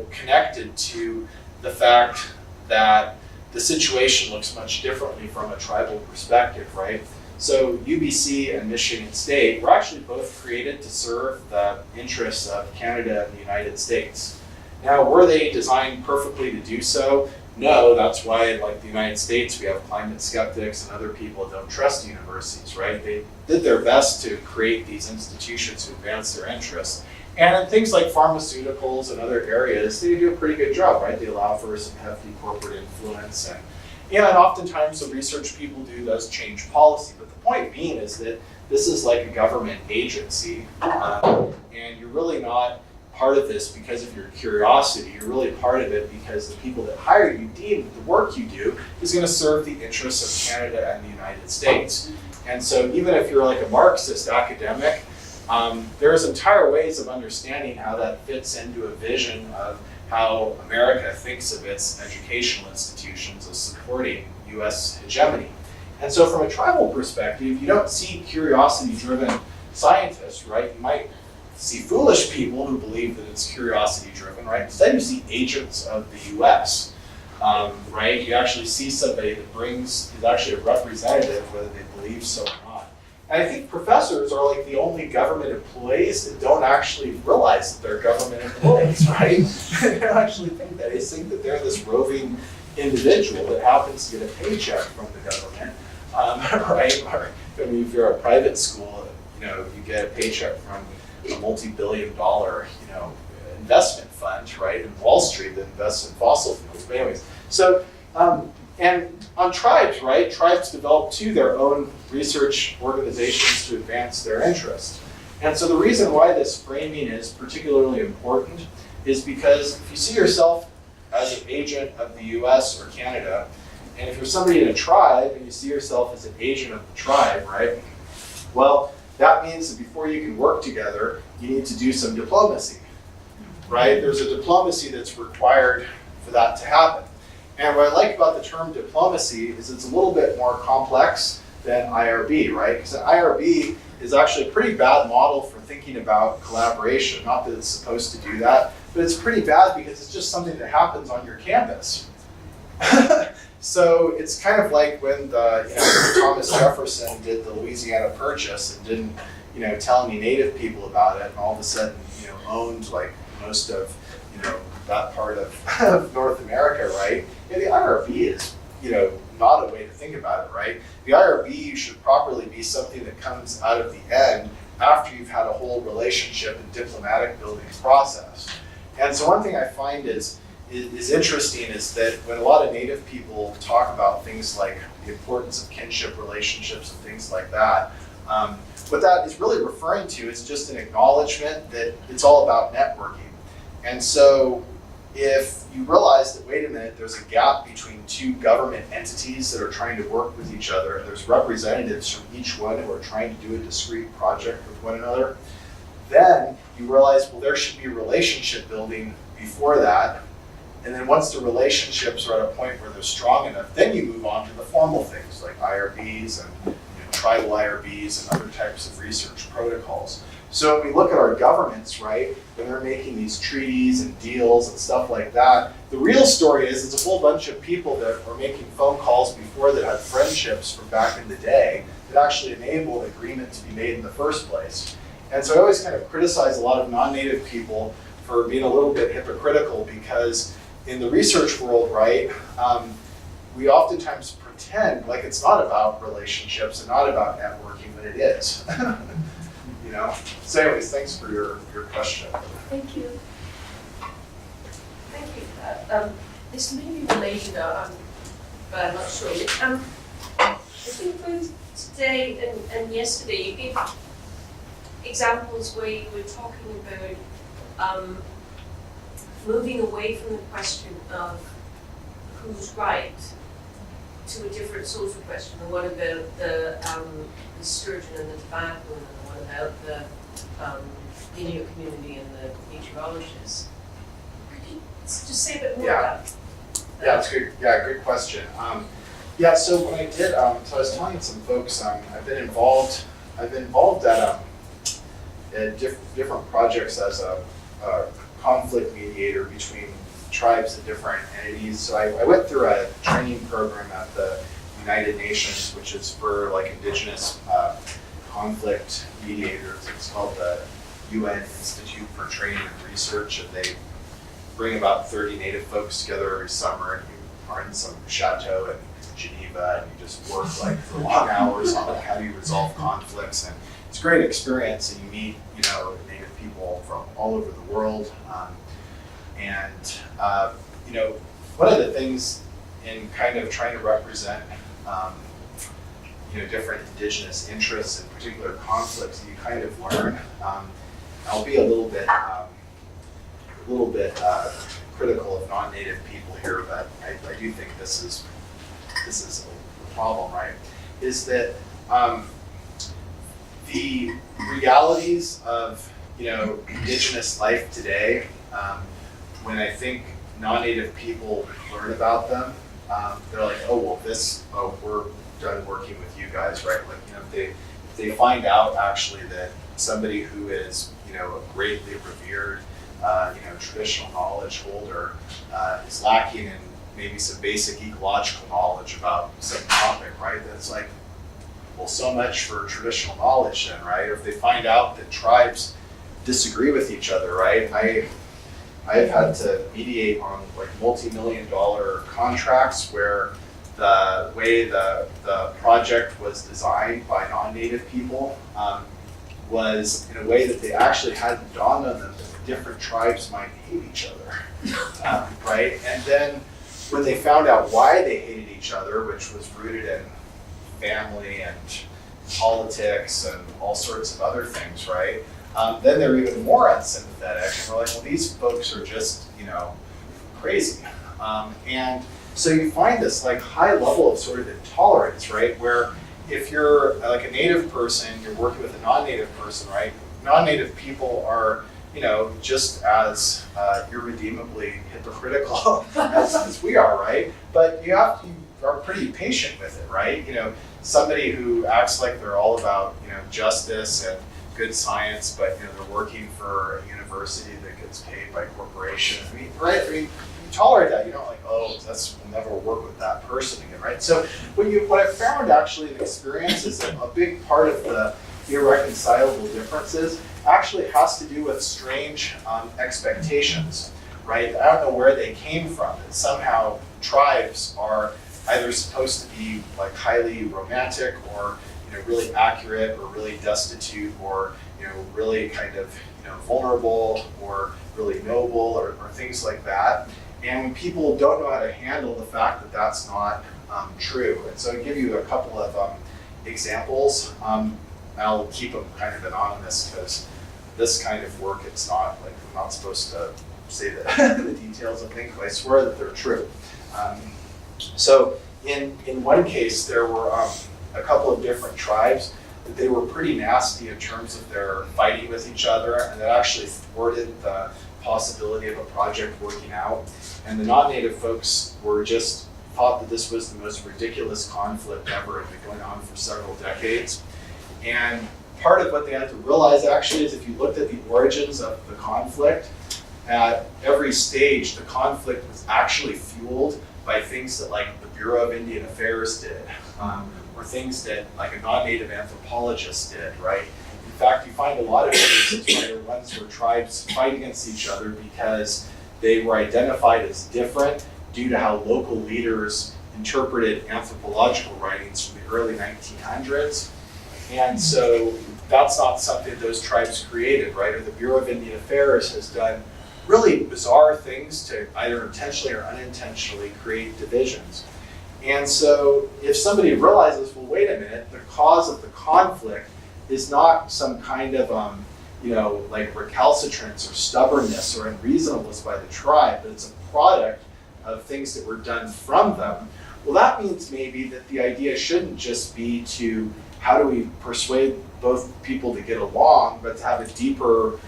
S3: connected to the fact that the situation looks much differently from a tribal perspective, right? So UBC and Michigan State were actually both created to serve the interests of Canada and the United States. Now, were they designed perfectly to do so? No, that's why, like the United States, we have climate skeptics and other people that don't trust universities, right? They did their best to create these institutions to advance their interests. And in things like pharmaceuticals and other areas, they do a pretty good job, right? They allow for some hefty corporate influence. And oftentimes the research people do does change policy. But the point being is that this is like a government agency, and you're really not part of this because of your curiosity. You're really part of it because the people that hire you deem that the work you do is going to serve the interests of Canada and the United States. And so even if you're like a Marxist academic, there's entire ways of understanding how that fits into a vision of how America thinks of its educational institutions as supporting US hegemony. And so from a tribal perspective, you don't see curiosity-driven scientists, right? You might see foolish people who believe that it's curiosity-driven, right? Instead, you see agents of the US, right? You actually see somebody that is actually a representative, whether they believe so or not. And I think professors are like the only government employees that don't actually realize that they're government employees, right? They don't actually think that. They think that they're this roving individual that happens to get a paycheck from the government, right? Or, if you're a private school, you get a paycheck from a multi-billion-dollar, investment fund, right, in Wall Street that invests in fossil fuels. But anyways, so and on tribes, right, tribes develop too their own research organizations to advance their interests. And so the reason why this framing is particularly important is because if you see yourself as an agent of the US or Canada, and if you're somebody in a tribe and you see yourself as an agent of the tribe, right, well, that means that before you can work together, you need to do some diplomacy, right? There's a diplomacy that's required for that to happen. And what I like about the term diplomacy is it's a little bit more complex than IRB, right? Because an IRB is actually a pretty bad model for thinking about collaboration. Not that it's supposed to do that, but it's pretty bad because it's just something that happens on your campus. So it's kind of like when Thomas Jefferson did the Louisiana Purchase and didn't tell any Native people about it, and all of a sudden owned like most of that part of North America, right? The IRB is not a way to think about it, right? The IRB should properly be something that comes out of the end after you've had a whole relationship and diplomatic building process. And so one thing I find is interesting is that when a lot of Native people talk about things like the importance of kinship relationships and things like that, what that is really referring to is just an acknowledgement that it's all about networking. And so if you realize that, wait a minute, there's a gap between two government entities that are trying to work with each other, and there's representatives from each one who are trying to do a discrete project with one another, then you realize, well, there should be relationship building before that. And then once the relationships are at a point where they're strong enough, then you move on to the formal things like IRBs and tribal IRBs and other types of research protocols. So when we look at our governments, right, when they're making these treaties and deals and stuff like that, the real story is it's a whole bunch of people that were making phone calls before that had friendships from back in the day that actually enabled agreement to be made in the first place. And so I always kind of criticize a lot of non-native people for being a little bit hypocritical, because in the research world, right, we oftentimes pretend like it's not about relationships and not about networking, but it is. You know? So anyways, thanks for your question.
S6: Thank you. Thank you. This may be related, but I'm not sure. I think both today and yesterday you gave examples where you were talking about moving away from the question of who's right to a different social question. The one about the sturgeon and the tobacco, and the one about the Inuit community and the meteorologists. Could you just say a bit more about that?
S2: Yeah, it's good. Yeah, good question. Yeah, so when I did, so I was telling some folks, I've been involved at different projects as a conflict mediator between tribes and different entities. So I went through a training program at the United Nations, which is for like Indigenous conflict mediators. It's called the UN Institute for Training and Research, and they bring about 30 Native folks together every summer, and you are in some chateau in Geneva, and you just work like for long hours on like how do you resolve conflicts, and it's a great experience, and you meet, you know, Native people from all over the world. You know, one of the things in kind of trying to represent, you know, different Indigenous interests and particular conflicts, you kind of learn. I'll be a little bit critical of non-Native people here, but I do think this is a problem, right? Is that the realities of, you know, Indigenous life today, when I think non-Native people learn about them, they're like, oh, well, we're done working with you guys, right? Like, you know, if they find out actually that somebody who is, you know, a greatly revered, you know, traditional knowledge holder is lacking in maybe some basic ecological knowledge about some topic, right? That's like, well, so much for traditional knowledge then, right? Or if they find out that tribes disagree with each other, right? I've had to mediate on like multi-million-dollar contracts where the way the project was designed by non-Native people was in a way that they actually hadn't dawned on them that different tribes might hate each other, right? And then when they found out why they hated each other, which was rooted in family and politics and all sorts of other things, right? Then they're even more unsympathetic. And they're like, well, these folks are just, you know, crazy. And so you find this like high level of sort of intolerance, right? Where if you're like a Native person, you're working with a non-Native person, right? Non-Native people are, you know, just as irredeemably hypocritical as we are, right? But you are pretty patient with it, right? You know, somebody who acts like they're all about, you know, justice and good science, but, you know, they're working for a university that gets paid by corporations. I mean, right? I mean, you tolerate that. You don't like, oh, we'll never work with that person again, right? So what I found actually in experience is that a big part of the irreconcilable differences actually has to do with strange expectations, right? I don't know where they came from. That somehow tribes are either supposed to be like highly romantic, or, you know, really accurate, or really destitute, or, you know, really kind of, you know, vulnerable, or really noble, or things like that. And when people don't know how to handle the fact that that's not true. And so I'll give you a couple of examples. I'll keep them kind of anonymous, because this kind of work, it's not like, I'm not supposed to say the details of things, but I swear that they're true. So in one case, there were a couple of different tribes that they were pretty nasty in terms of their fighting with each other, and that actually thwarted the possibility of a project working out. And the non-Native folks were just
S3: thought that this was the most ridiculous conflict ever. It had been going on for several decades. And part of what they had to realize actually is if you looked at the origins of the conflict, at every stage, the conflict was actually fueled by things that like the Bureau of Indian Affairs did, or things that like a non-native anthropologist did, right? In fact, you find a lot of cases where there are ones where tribes fight against each other because they were identified as different due to how local leaders interpreted anthropological writings from the early 1900s. And so that's not something those tribes created, right? Or the Bureau of Indian Affairs has done really bizarre things to either intentionally or unintentionally create divisions. And so if somebody realizes, well, wait a minute, the cause of the conflict is not some kind of, like recalcitrance or stubbornness or unreasonableness by the tribe, but it's a product of things that were done from them. Well, that means maybe that the idea shouldn't just be to how do we persuade both people to get along, but to have a deeper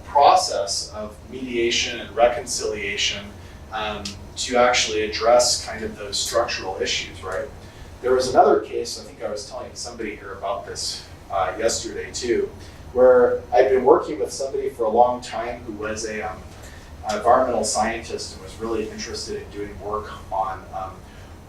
S3: process of mediation and reconciliation to actually address kind of those structural issues, right? There was another case, I think I was telling somebody here about this yesterday too, where I'd been working with somebody for a long time who was a environmental scientist and was really interested in doing work on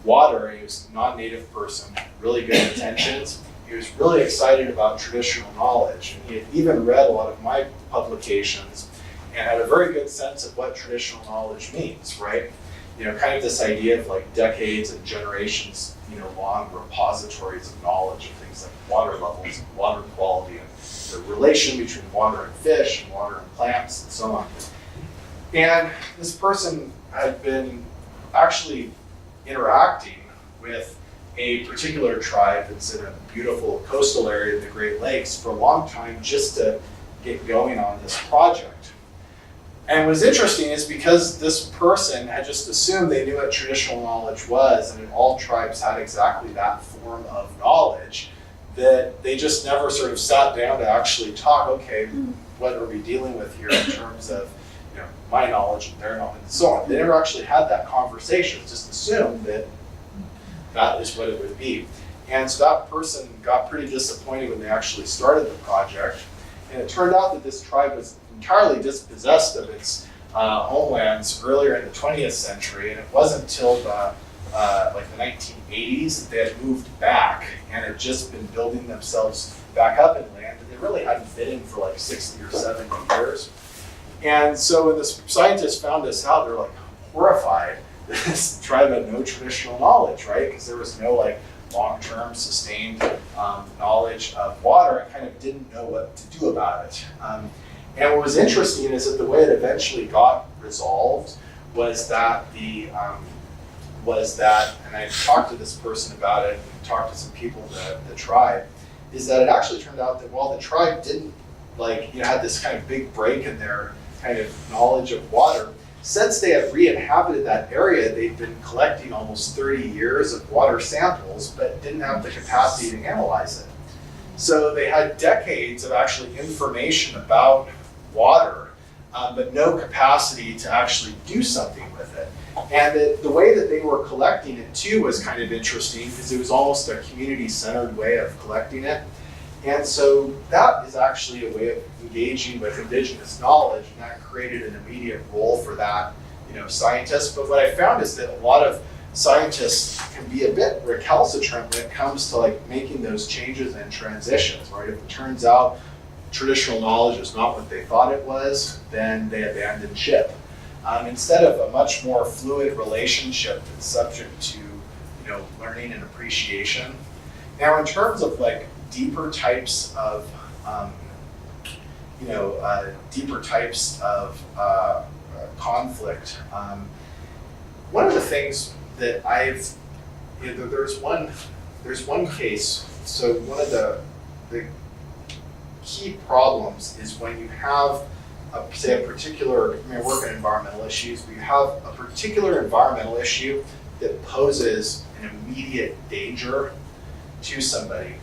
S3: water. He was a non-native person, really good intentions. He was really excited about traditional knowledge, and he had even read a lot of my publications and had a very good sense of what traditional knowledge means, right? Kind of this idea of like decades and generations, long repositories of knowledge of things like water levels and water quality and the relation between water and fish and water and plants and so on. And this person had been actually interacting with a particular tribe that's in a beautiful coastal area of the Great Lakes for a long time just to get going on this project. And what's interesting is because this person had just assumed they knew what traditional knowledge was, and all tribes had exactly that form of knowledge, that they just never sort of sat down to actually talk, okay, what are we dealing with here in terms of my knowledge and their knowledge and so on. They never actually had that conversation, just assumed that that is what it would be. And so that person got pretty disappointed when they actually started the project. And it turned out that this tribe was entirely dispossessed of its homelands earlier in the 20th century. And it wasn't until the 1980s that they had moved back and had just been building themselves back up inland. And they really hadn't been in for like 60 or 70 years. And so when the scientists found this out, they're like horrified. This tribe had no traditional knowledge, right? Because there was no like long-term sustained knowledge of water and kind of didn't know what to do about it. And what was interesting is that the way it eventually got resolved was that and I talked to this person about it, and talked to some people in the tribe, is that it actually turned out that while the tribe didn't had this kind of big break in their kind of knowledge of water, since they had re-inhabited that area, they'd been collecting almost 30 years of water samples, but didn't have the capacity to analyze it. So they had decades of actually information about water, but no capacity to actually do something with it. And the way that they were collecting it too was kind of interesting because it was almost a community-centered way of collecting it. And so that is actually a way of engaging with indigenous knowledge, and that created an immediate role for that, scientists. But what I found is that a lot of scientists can be a bit recalcitrant when it comes to like making those changes and transitions, right? If it turns out traditional knowledge is not what they thought it was, then they abandon ship. Instead of a much more fluid relationship that's subject to, learning and appreciation. Now, in terms of like deeper types of, conflict. One of the things that there's one case. So one of the key problems is when you have, say, a particular. I work in environmental issues. We have a particular environmental issue that poses an immediate danger to somebody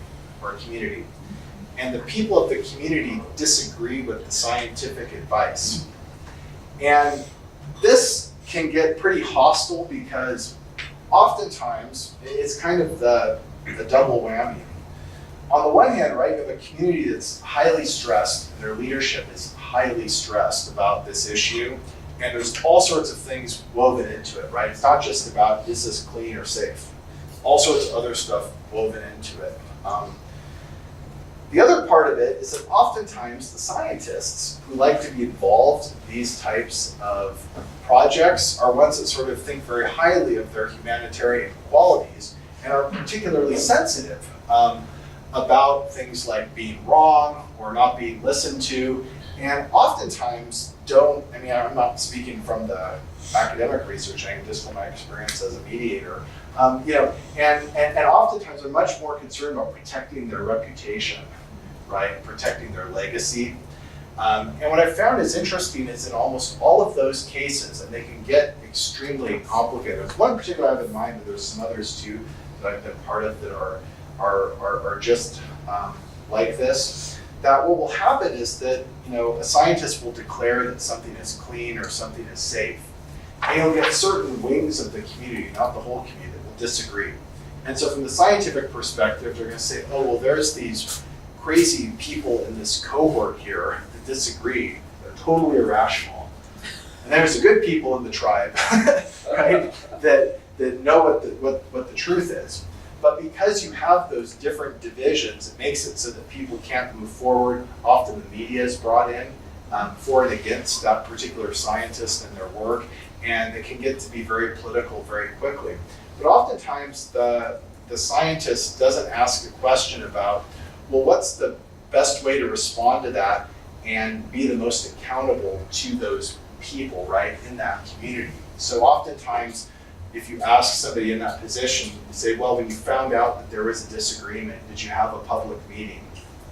S3: or a community, and the people of the community disagree with the scientific advice. And this can get pretty hostile because
S2: oftentimes it's kind of the double whammy. On the one hand, right, you have a community that's highly stressed, and their leadership is highly stressed about this issue, and there's all sorts of things woven into it, right? It's not just about, is this clean or safe? All sorts of other stuff woven into it. The other part of it is that oftentimes the scientists who like to be involved in these types of projects are ones that sort of think very highly of their humanitarian qualities and are particularly sensitive about things like being wrong or not being listened to, and oftentimes don't, I mean, I'm not speaking from the academic research, I think just from my experience as a mediator, and oftentimes are much more concerned about protecting their reputation, right, protecting their legacy. And what I've found is interesting is in almost all of those cases, and they can get extremely complicated. There's one in particular I have in mind, but there's some others too that I've been part of that are just like this, that what will happen is that, a scientist will declare that something is clean or something is safe. And you'll get certain wings of the community, not the whole community, that will disagree. And so from the scientific perspective, they're going to say, oh, well, there's these crazy people in this cohort here that disagree. They're totally irrational. And there's the good people in the tribe, right, that know what the truth is. But because you have those different divisions, it makes it so that people can't move forward. Often the media is brought in for and against that particular scientist and their work, and it can get to be very political very quickly. But oftentimes the scientist doesn't ask a question about, well, what's the best way to respond to that and be the most accountable to those people, right, in that community. So oftentimes, if you ask somebody in that position, you say, well, when you found out that there was a disagreement, did you have a public meeting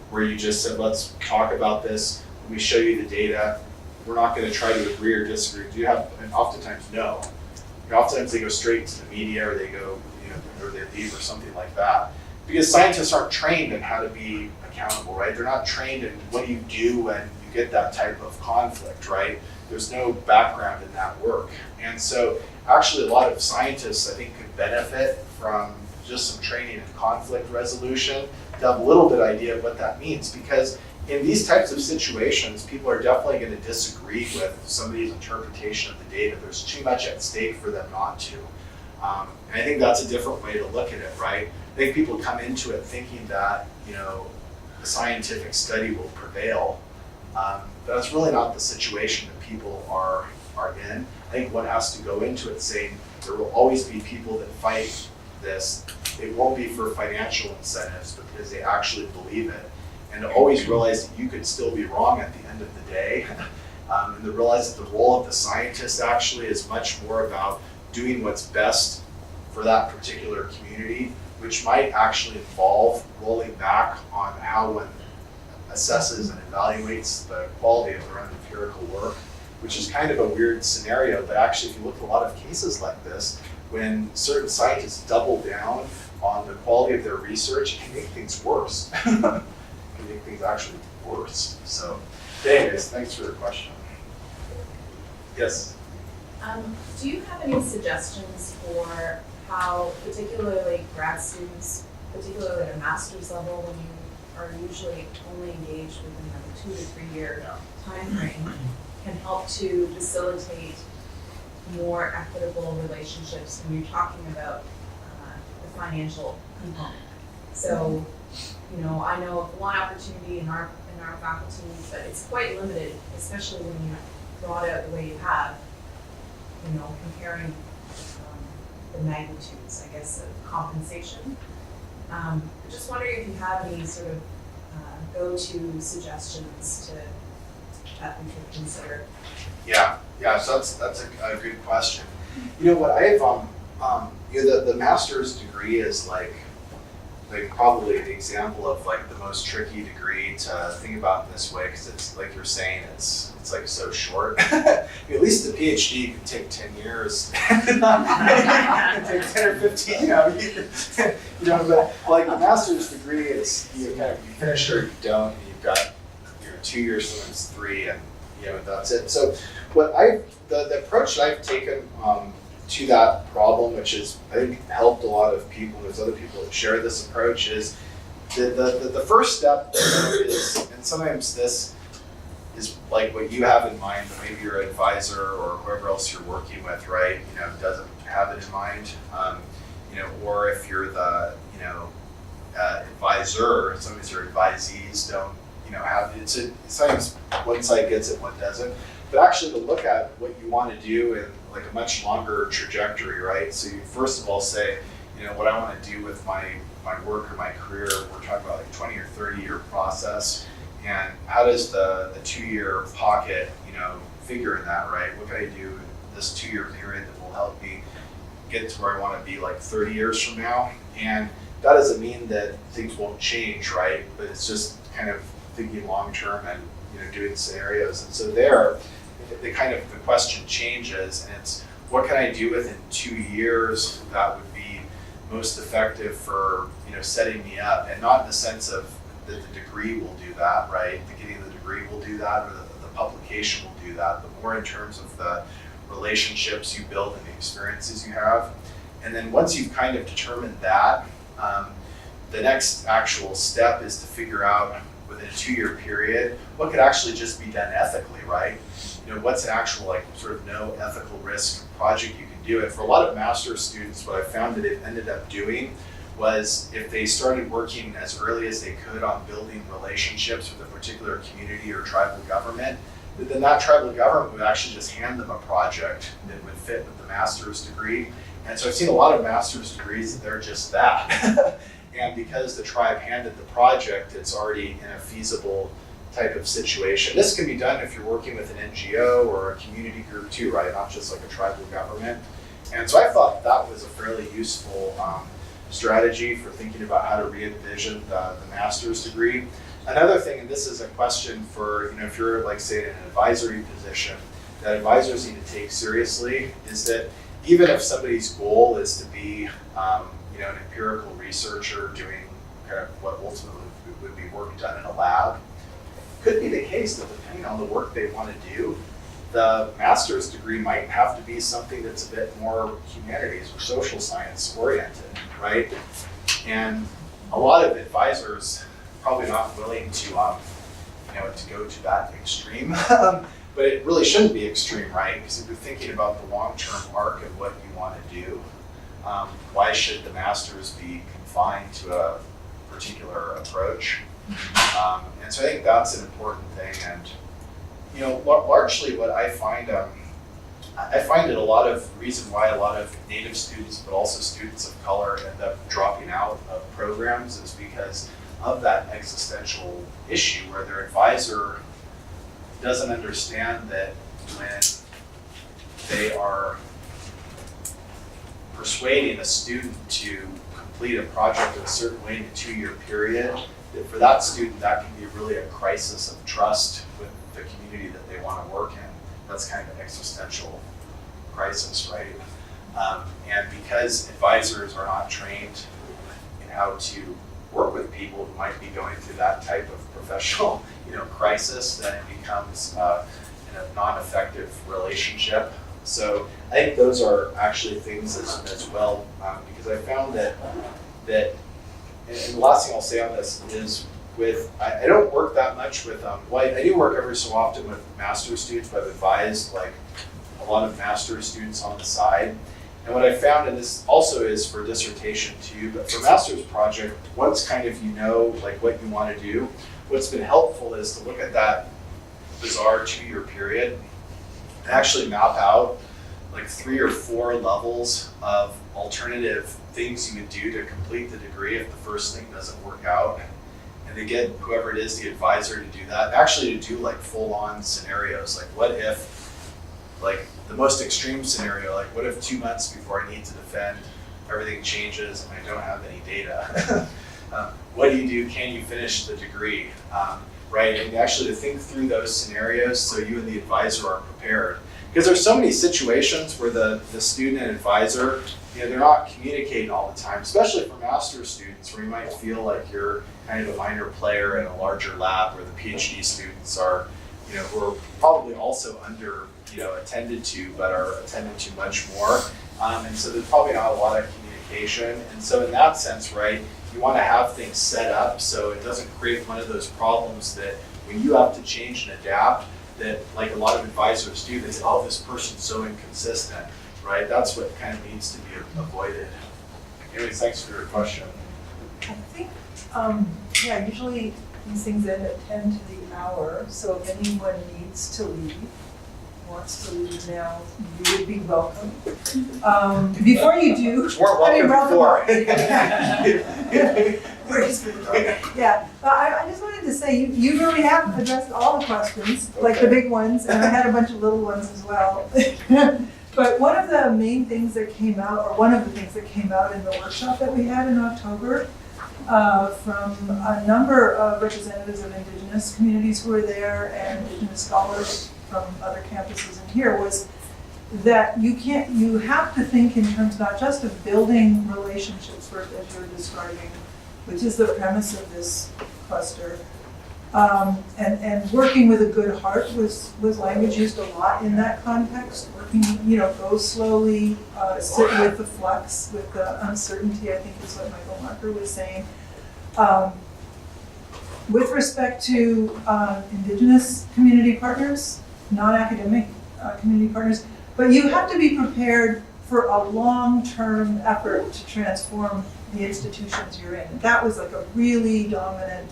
S2: where you just said, let's talk about this, let me show you the data, we're not going to try to agree or disagree. Do you have, and oftentimes no. And oftentimes they go straight to the media or they go, or they leave or something like that. Because scientists aren't trained in how to be accountable, right? They're not trained in what do you do when you get that type of conflict, right? There's no background in that work. And so actually a lot of scientists, I think, could benefit from just some training in conflict resolution to have a little bit idea of what that means. Because in these types of situations, people are definitely going to disagree with somebody's interpretation of the data. There's too much at stake for them not to. And I think that's a different way to look at it, right? I think people come into it thinking that, a scientific study will prevail. But that's really not the situation that people are in. I think one has to go into it saying there will always be people that fight this. It won't be for financial incentives, but because they actually believe it. And to always realize that you could still be wrong at the end of the day. And to realize that the role of the scientist actually is much more about doing what's best for that particular community, which might actually involve rolling back on how one assesses and evaluates the quality of their own empirical work, which is kind of a weird scenario, but actually if you look at a lot of cases like this, when certain scientists double down on the quality of their research, it can make things worse. It can make things actually worse. So anyways, thanks for the question. Yes?
S7: Do you have any suggestions for how, particularly grad students, particularly at a master's level, when you are usually only engaged within like a 2 to 3 year time frame, can help to facilitate more equitable relationships when you're talking about the financial component? So, I know of one opportunity in our faculty, but it's quite limited, especially when you draw it out the way you have, comparing the magnitudes, I guess, of compensation. I'm just wondering if you have any sort of go-to suggestions that we could consider.
S2: Yeah. So that's a good question. What I've the master's degree is like probably the example of like the most tricky degree to think about in this way, because it's like you're saying, it's like so short. At least the PhD could take 10 years. It can take 10 or 15. But like the master's degree, it's you finish or you don't, and you've got 2 years, sometimes 3, and that's it. So what the approach that I've taken to that problem, which is, I think, helped a lot of people, there's other people that share this approach, is the first step is, and sometimes this is like what you have in mind, but maybe your advisor or whoever else you're working with, right, doesn't have it in mind, or if you're the, advisor, sometimes your advisees don't, have it. Sometimes one side gets it, one doesn't. But actually to look at what you want to do in like a much longer trajectory, right? So you first of all say, what I want to do with my work or my career, we're talking about like 20 or 30 year process. And how does the 2-year pocket, figure in that, right? What can I do in this 2-year period that will help me get to where I want to be like 30 years from now? And that doesn't mean that things won't change, right? But it's just kind of thinking long term and doing scenarios. And so there, the question changes, and it's what can I do within 2 years that would be most effective for setting me up, and not in the sense of that the degree will do that, right? The getting the degree will do that, or the publication will do that, but more in terms of the relationships you build and the experiences you have. And then once you've kind of determined that, the next actual step is to figure out within a 2-year period what could actually just be done ethically, right? What's an actual like sort of no ethical risk project you can do. And for a lot of master's students, what I found that they've ended up doing was if they started working as early as they could on building relationships with a particular community or tribal government, then that tribal government would actually just hand them a project that would fit with the master's degree. And so I've seen a lot of master's degrees that they're just that. And because the tribe handed the project, it's already in a feasible type of situation. This can be done if you're working with an NGO or a community group too, right? Not just like a tribal government. And so I thought that was a fairly useful strategy for thinking about how to re-envision the master's degree. Another thing, and this is a question for, if you're like say in an advisory position, that advisors need to take seriously, is that even if somebody's goal is to be an empirical researcher doing kind of what ultimately would be work done in a lab, could be the case that depending on the work they want to do, the master's degree might have to be something that's a bit more humanities or social science oriented, right? And a lot of advisors probably not willing to, to go to that extreme, but it really shouldn't be extreme, right? Because if you're thinking about the long-term arc of what you want to do, why should the master's be confined to a particular approach? And so I think that's an important thing. And largely what I find, that a lot of reason why a lot of Native students, but also students of color, end up dropping out of programs is because of that existential issue where their advisor doesn't understand that when they are persuading a student to complete a project in a certain way in a 2-year period, that for that student that can be really a crisis of trust with the community that they want to work in. That's kind of an existential crisis, right? And because advisors are not trained in how to work with people who might be going through that type of professional, crisis, then it becomes a non-effective relationship. So I think those are actually things as well, because I found that, and the last thing I'll say on this is I don't work that much with, I do work every so often with master's students, but I've advised like a lot of master's students on the side. And what I found, and this also is for dissertation too, but for master's project, once kind of like what you want to do, what's been helpful is to look at that bizarre 2-year period and actually map out like 3 or 4 levels of alternative things you would do to complete the degree if the first thing doesn't work out. And they get whoever it is, the advisor, to do that, actually to do like full-on scenarios. Like what if, like the most extreme scenario, like what if 2 months before I need to defend, everything changes and I don't have any data? What do you do? Can you finish the degree? Right, and actually to think through those scenarios so you and the advisor are prepared. Because there's so many situations where the student and advisor, they're not communicating all the time, especially for master's students where you might feel like you're kind of a minor player in a larger lab where the PhD students are, who are probably also under, attended to, but are attended to much more.
S3: And so there's probably not a lot of communication. And so in that sense, right, you want to have things set up so it doesn't create one of those problems that when you have to change and adapt, that like a lot of advisors do, they say, oh, this person's so inconsistent, right? That's what kind of needs to be avoided. Anyways, thanks for your question.
S4: I think, yeah, usually these things end at 10 to the hour, so if anyone needs to leave, wants to leave now, you would be welcome. Before you do,
S3: Weren't welcome
S4: yeah, but I just wanted to say, you really have addressed all the questions, like the big ones, and I had a bunch of little ones as well. But one of the main things that came out, or one of the things that came out in the workshop that we had in October, from a number of representatives of Indigenous communities who were there and Indigenous scholars from other campuses in here, was that you have to think in terms not just of building relationships, as you're describing, which is the premise of this cluster, and working with a good heart was language used a lot in that context. Working, go slowly, sit with the flux, with the uncertainty, I think is what Michael Marker was saying. With respect to Indigenous community partners, non-academic community partners, but you have to be prepared for a long-term effort to transform the institutions you're in. And that was like a really dominant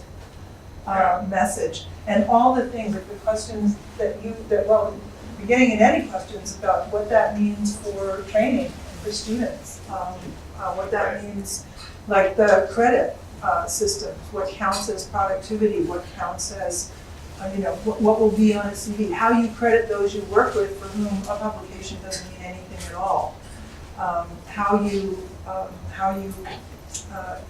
S4: message. And all the things, like the questions that you're getting in any questions about what that means for training for students, what that means, like the credit systems, what counts as productivity, what counts as, what will be on a CV, how you credit those you work with for whom a publication doesn't mean anything at all, how you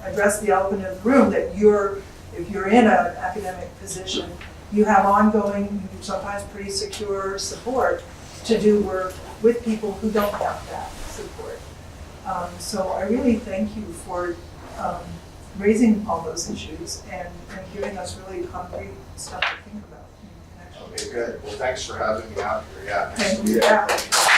S4: address the elephant in the room that if you're in an academic position, you have ongoing, sometimes pretty secure support to do work with people who don't have that support. So I really thank you for raising all those issues and giving us really concrete stuff to think about.
S2: Okay, good. Well, thanks for having me out here. Yeah, nice to
S4: Thank
S2: meet
S4: you.
S2: everybody.